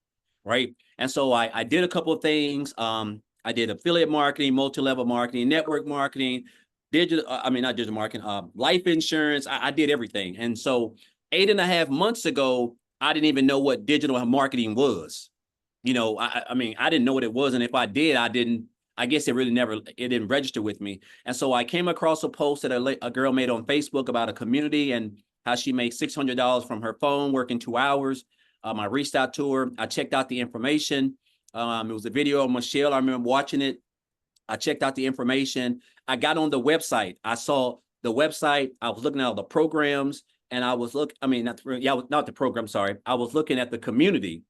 right? And so I did a couple of things. I did affiliate marketing, multi-level marketing, network marketing, not digital marketing, life insurance. I did everything. And so 8.5 months ago, I didn't even know what digital marketing was. You know, I didn't know what it was. And if I did, I guess it didn't register with me. And so I came across a post that a girl made on Facebook about a community and how she made $600 from her phone working 2 hours. I reached out to her. I checked out the information. It was a video of Michelle. I remember watching it. I checked out the information. I got on the website. I saw the website. I was looking at all the programs, and I was not the program. Sorry, I was looking at the community.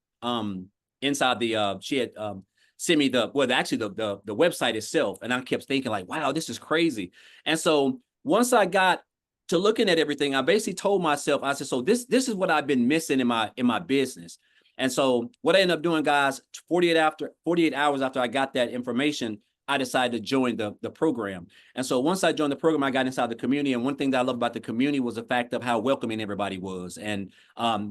Inside the she had sent me the website itself, and I kept thinking like, wow, this is crazy. And so once I got to looking at everything, I basically told myself, I said, so this is what I've been missing in my business. And so what I ended up doing, guys, 48 hours after I got that information, I decided to join the program. And so once I joined the program, I got inside the community. And one thing that I love about the community was the fact of how welcoming everybody was, and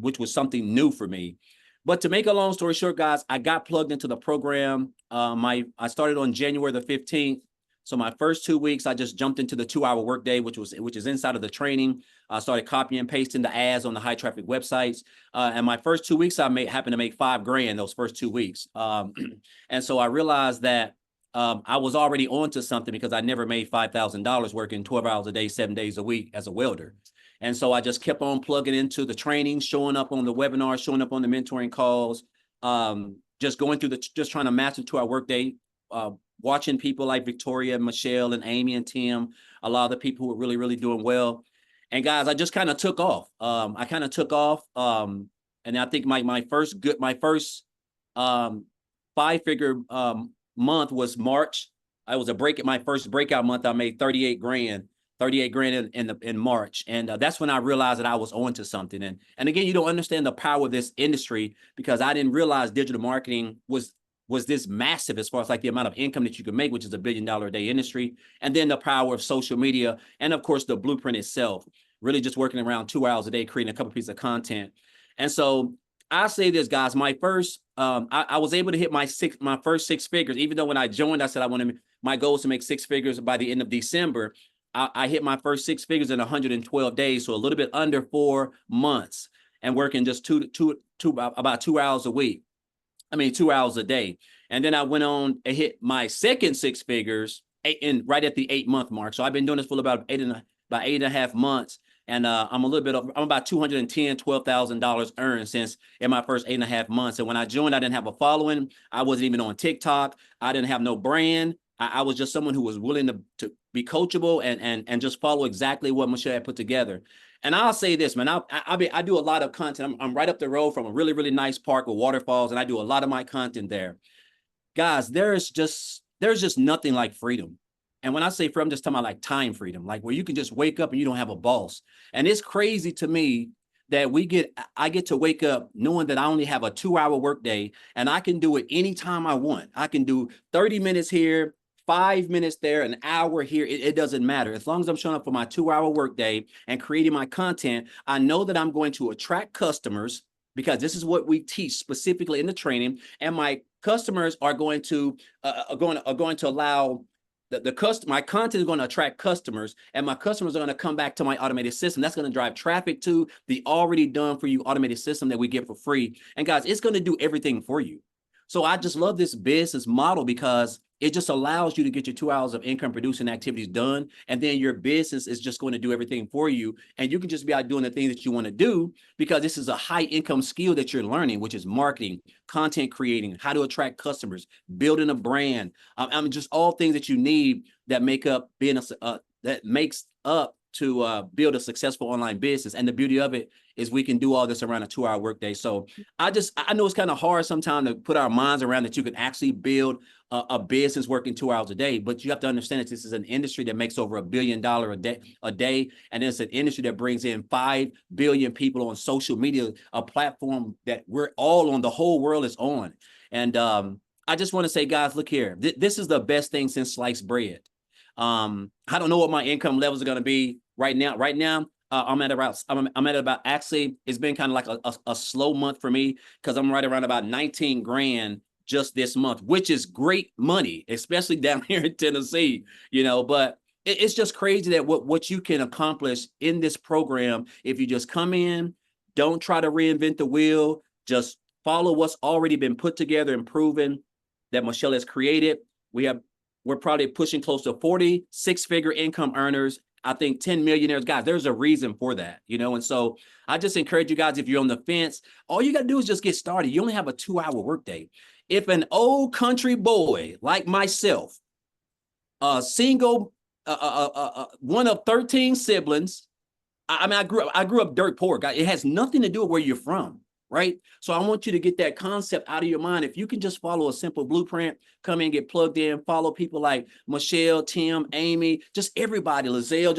which was something new for me. But to make a long story short, guys, I got plugged into the program. I started on January the 15th. So my first 2 weeks, I just jumped into the 2-hour workday, which is inside of the training. I started copying and pasting the ads on the high traffic websites. And my first 2 weeks, happened to make $5,000 those first 2 weeks. And so I realized that I was already onto something, because I never made $5,000 working 12 hours a day, 7 days a week as a welder. And so I just kept on plugging into the training, showing up on the webinars, showing up on the mentoring calls, just going through just trying to master 2-hour workday, watching people like Victoria, Michelle, and Amie and Tim, a lot of the people who were really, really doing well. And guys, I just kind of took off. And I think my first 5-figure month was March. I was my first breakout month. I made $38,000 in March. And that's when I realized that I was onto something. And again, you don't understand the power of this industry, because I didn't realize digital marketing was this massive as far as like the amount of income that you can make, which is $1 billion a day industry. And then the power of social media, and of course the blueprint itself. really just working around 2 hours a day, creating a couple pieces of content. And so I say this, guys, my first, I was able to hit my first 6 figures, even though when I joined, I said my goal is to make 6 figures by the end of December. I hit my first 6 figures in 112 days, so a little bit under 4 months, and working just about 2 hours a week. 2 hours a day. And then I went on and hit my second 6 figures right at the 8-month mark. So I've been doing this for about 8.5 months. And I'm about $12,000 earned since in my first 8.5 months. And when I joined, I didn't have a following. I wasn't even on TikTok. I didn't have no brand. I was just someone who was willing to be coachable and just follow exactly what Michelle had put together. And I'll say this, man, I do a lot of content. I'm right up the road from a really, really nice park with waterfalls, and I do a lot of my content there. Guys, there's just nothing like freedom. And when I say freedom, I'm just talking about like time freedom, like where you can just wake up and you don't have a boss. And it's crazy to me that I get to wake up knowing that I only have a 2-hour workday, and I can do it anytime I want. I can do 30 minutes here, 5 minutes there, an hour here. It doesn't matter. As long as I'm showing up for my 2-hour workday and creating my content, I know that I'm going to attract customers, because this is what we teach specifically in the training. And my customers are going to allow my content is going to attract customers, and my customers are going to come back to my automated system. That's going to drive traffic to the already done for you automated system that we get for free. And guys, it's going to do everything for you. So I just love this business model because it just allows you to get your 2 hours of income producing activities done. And then your business is just going to do everything for you. And you can just be out doing the things that you want to do, because this is a high income skill that you're learning, which is marketing, content creating, how to attract customers, building a brand. Just all things that you need that make up to build a successful online business. And the beauty of it is we can do all this around a 2-hour workday. So I know it's kind of hard sometimes to put our minds around that you can actually build a business working 2 hours a day, but you have to understand that this is an industry that makes over $1 billion a day. And it's an industry that brings in 5 billion people on social media, a platform that we're all on, the whole world is on. And I just want to say, guys, look here, this is the best thing since sliced bread. I don't know what my income levels are going to be right now. I'm at about, actually, it's been kind of like a slow month for me, because I'm right around about 19 grand just this month, which is great money, especially down here in Tennessee, but it's just crazy that what you can accomplish in this program if you just come in, don't try to reinvent the wheel, just follow what's already been put together and proven that Michelle has created. We're probably pushing close to 40 6-figure income earners. I think 10 millionaires. Guys, there's a reason for that, and so I just encourage you guys, if you're on the fence, all you got to do is just get started. You only have a 2-hour workday. If an old country boy like myself, a single, one of 13 siblings, I grew up dirt poor. Guys, it has nothing to do with where you're from. Right? So I want you to get that concept out of your mind. If you can just follow a simple blueprint, come in, get plugged in, follow people like Michelle, Tim, Amie, just everybody, Lizelle,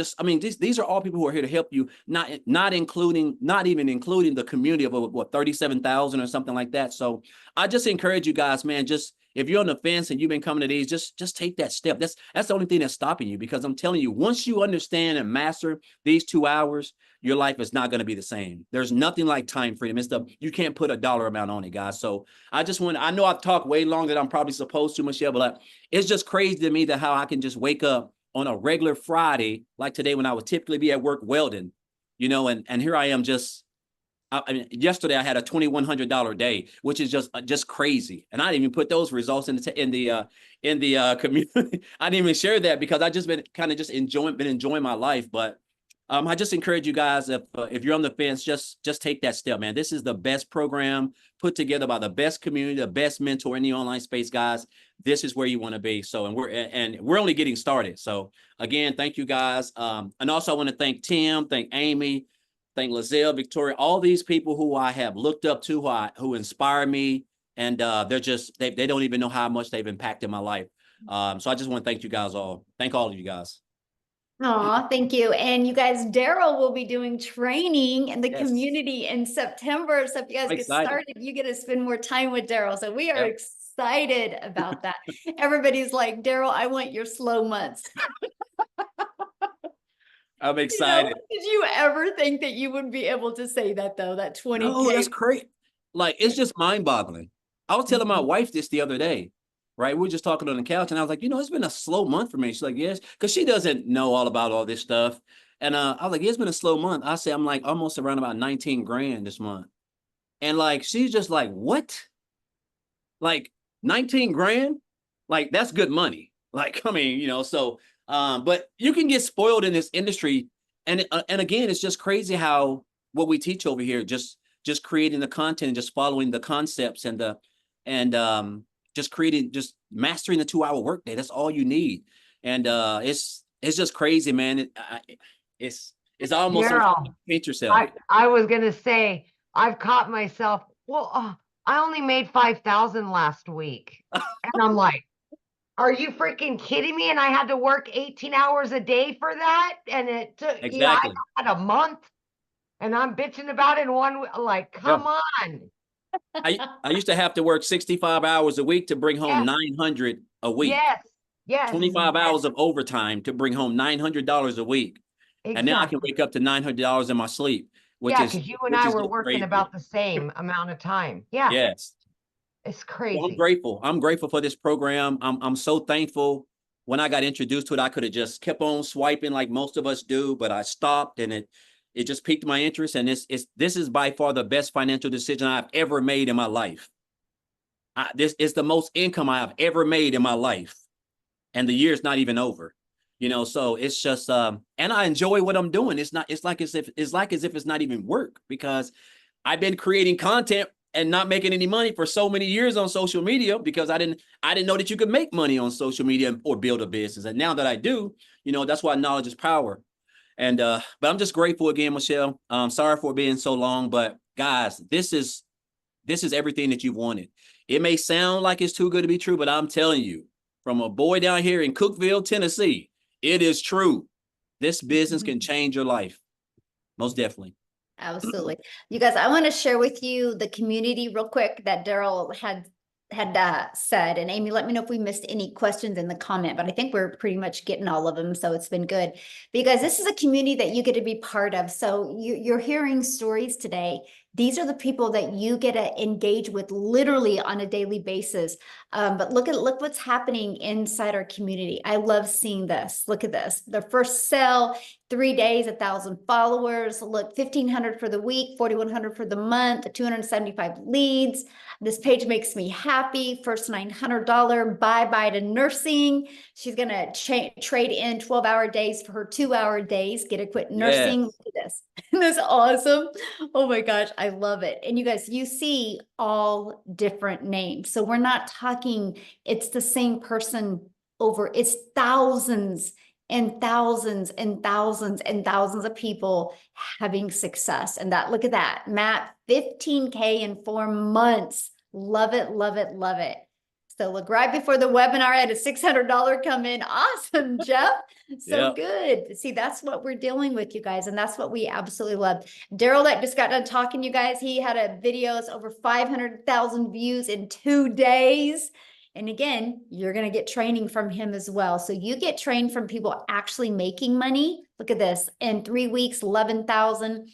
these are all people who are here to help you, not even including the community of 37,000 or something like that. So I just encourage you guys, man, just if you're on the fence and you've been coming to these, just take that step. That's the only thing that's stopping you, because I'm telling you, once you understand and master these 2 hours, your life is not going to be the same. There's nothing like time freedom. You can't put a dollar amount on it, guys. So I know I've talked way longer than I'm probably supposed to, Michelle, but it's just crazy to me that how I can just wake up on a regular Friday, like today when I would typically be at work welding, and here I am yesterday I had a $2,100 day, which is just crazy. And I didn't even put those results in the community. I didn't even share that because I just been enjoying my life. But I just encourage you guys, if you're on the fence, just take that step, man. This is the best program put together by the best community, the best mentor in the online space, guys. This is where you want to be. So, and we're only getting started. So again, thank you guys. And also I want to thank Tim, thank Amie, thank Lizelle, Victoria, all these people who I have looked up to, who inspire me. And they don't even know how much they've impacted my life. So I just want to thank you guys all. Thank all of you guys. Aw, thank you. And you guys, Darrell will be doing training in the Yes. community in September. So if you guys get started, you get to spend more time with Darrell. So we are excited about that. Everybody's like, Darrell, I want your slow months. I'm excited. Did you ever think that you would be able to say that though? That 20K. No, that's great. Like, it's just mind boggling. I was telling my Mhm. wife this the other day, right? We were just talking on the couch and I was like, it's been a slow month for me. She's like, yes, because she doesn't know all about all this stuff. And I was like, yeah, it's been a slow month. I say I'm like almost around about 19 grand this month. And like, she's just like, what? Like 19 grand? Like, that's good money. Like, I mean, but you can get spoiled in this industry. And again, it's just crazy how what we teach over here, just creating the content and just following the concepts and just mastering the 2-hour workday. That's all you need. And it's just crazy, man. It's almost Darrell, paint yourself. I was gonna say I've caught myself. Well, I only made 5,000 last week, and I'm like, are you freaking kidding me? And I had to work 18 hours a day for that, and it took Exactly. I had a month, and I'm bitching about it in 1 week. Like, come on. I used to have to work 65 hours a week to bring home Yes. 900 a week. Yes. 25 hours of overtime to bring home $900 a week. Exactly. And now I can wake up to $900 in my sleep, which is because you and I were working crazy. about the same amount of time. Yeah. Yes. It's crazy. Well, I'm grateful. I'm grateful for this program. I'm so thankful. When I got introduced to it, I could have just kept on swiping like most of us do, but I stopped and it just piqued my interest. And this is by far the best financial decision I've ever made in my life. This is the most income I have ever made in my life. And the year's not even over, so it's just, and I enjoy what I'm doing. It's like as if it's not even work, because I've been creating content and not making any money for so many years on social media because I didn't know that you could make money on social media or build a business. And now that I do, that's why knowledge is power. And, but I'm just grateful again, Michelle. Sorry for being so long, but guys, this is everything that you've wanted. It may sound like it's too good to be true, but I'm telling you, from a boy down here in Cookeville, Tennessee, it is true. This business can change your life. Most definitely. Absolutely. You guys, I want to share with you the community real quick that Darrell had said. And Amie, let me know if we missed any questions in the comment, but I think we're pretty much getting all of them. So it's been good. Because this is a community that you get to be part of. So you're hearing stories today. These are the people that you get to engage with literally on a daily basis. But look what's happening inside our community. I love seeing this. Look at this. The first sale, 3 days, 1,000 followers. Look, 1,500 for the week, 4,100 for the month, 275 leads. This page makes me happy. First $900 bye-bye to nursing. She's going to trade in 12-hour days for her 2-hour days. Get to quit nursing. Look at this. Isn't this awesome? Oh my gosh, I love it. And you guys, you see all different names. So we're not talking, it's the same person it's thousands and thousands and thousands and thousands of people having success. And look at that, Matt, 15K in 4 months. Love it, love it, love it. So look, right before the webinar, I had a $600 come in. Awesome, Jeff. So good. See, that's what we're dealing with, you guys. And that's what we absolutely love. Darrell that just got done talking, you guys, he had a video, it's over 500,000 views in 2 days. And again, you're going to get training from him as well. So you get trained from people actually making money. Look at this. In 3 weeks, 11,000,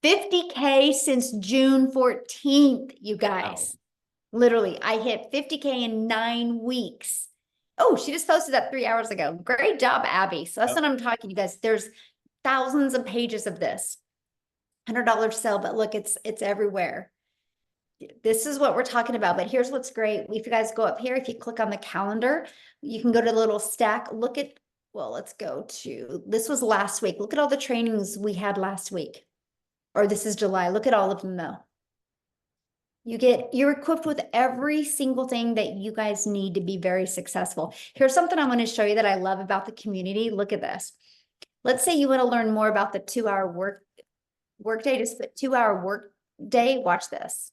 50K since June 14th, you guys. Wow. Literally, I hit 50K in 9 weeks. Oh, she just posted that 3 hours ago. Great job, Abby. So that's what I'm talking, you guys. There's thousands of pages of this. $100 sell, but look, it's everywhere. This is what we're talking about. But here's what's great. If you guys go up here, if you click on the calendar, you can go to the little stack. Look at, well, let's go to, this was last week. Look at all the trainings we had last week. Or this is July. Look at all of them though. You're equipped with every single thing that you guys need to be very successful. Here's something I want to show you that I love about the community. Look at this. Let's say you want to learn more about the 2-hour work day, just the 2-hour work day. Watch this.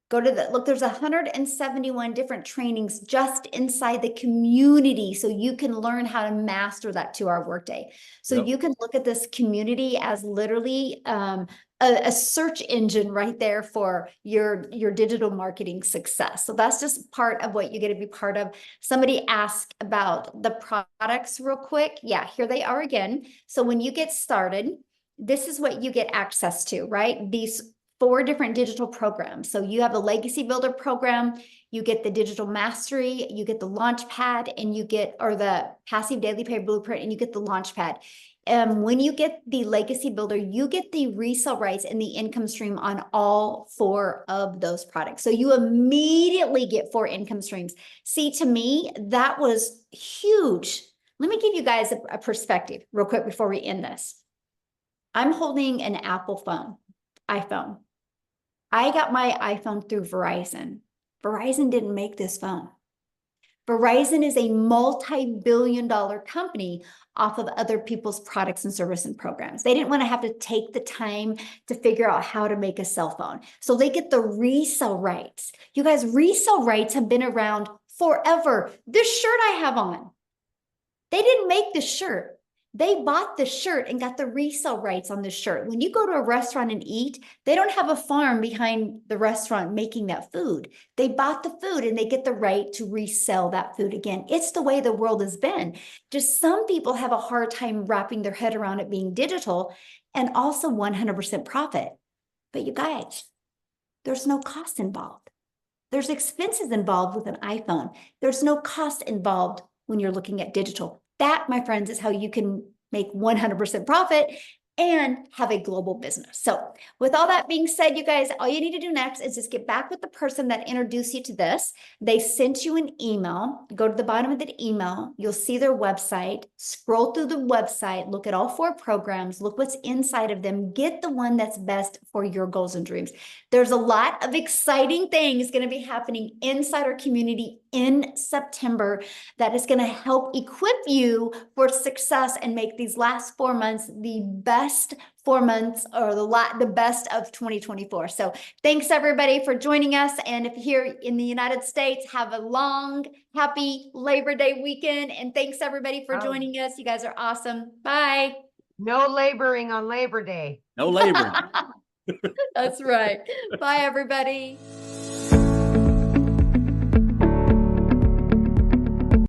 Go to the, look, there's 171 different trainings just inside the community. So you can learn how to master that 2-hour workday. So Yep. you can look at this community as literally a search engine right there for your digital marketing success. So that's just part of what you get to be part of. Somebody asked about the products real quick. Yeah, here they are again. So when you get started, this is what you get access to, right? These 4 different digital programs. So you have a legacy builder program, you get the digital mastery, you get the launch pad, and you get, or the passive daily pay blueprint, and you get the launch pad. When you get the legacy builder, you get the resale rights and the income stream on all 4 of those products. So you immediately get 4 income streams. See, to me, that was huge. Let me give you guys a perspective real quick before we end this. I'm holding an Apple iPhone. I got my iPhone through Verizon. Verizon didn't make this phone. Verizon is a multi-billion-dollar company off of other people's products and service and programs. They didn't want to have to take the time to figure out how to make a cell phone. So they get the resale rights. You guys, resale rights have been around forever. This shirt I have on, they didn't make this shirt. They bought the shirt and got the resale rights on the shirt. When you go to a restaurant and eat, they don't have a farm behind the restaurant making that food. They bought the food and they get the right to resell that food again. It's the way the world has been. Just some people have a hard time wrapping their head around it being digital and also 100% profit. But you guys, there's no cost involved. There's expenses involved with an iPhone. There's no cost involved when you're looking at digital. That, my friends, is how you can make 100% profit and have a global business. So with all that being said, you guys, all you need to do next is just get back with the person that introduced you to this. They sent you an email. Go to the bottom of the email. You'll see their website. Scroll through the website. Look at all 4 programs. Look what's inside of them. Get the one that's best for your goals and dreams. There's a lot of exciting things going to be happening inside our community in September that is going to help equip you for success and make these last 4 months the best 4 months, or the best of 2024. So thanks everybody for joining us. And if you're here in the United States, have a long, happy Labor Day weekend. And thanks everybody for joining us. You guys are awesome. Bye. No laboring on Labor Day. No laboring. That's right. Bye everybody.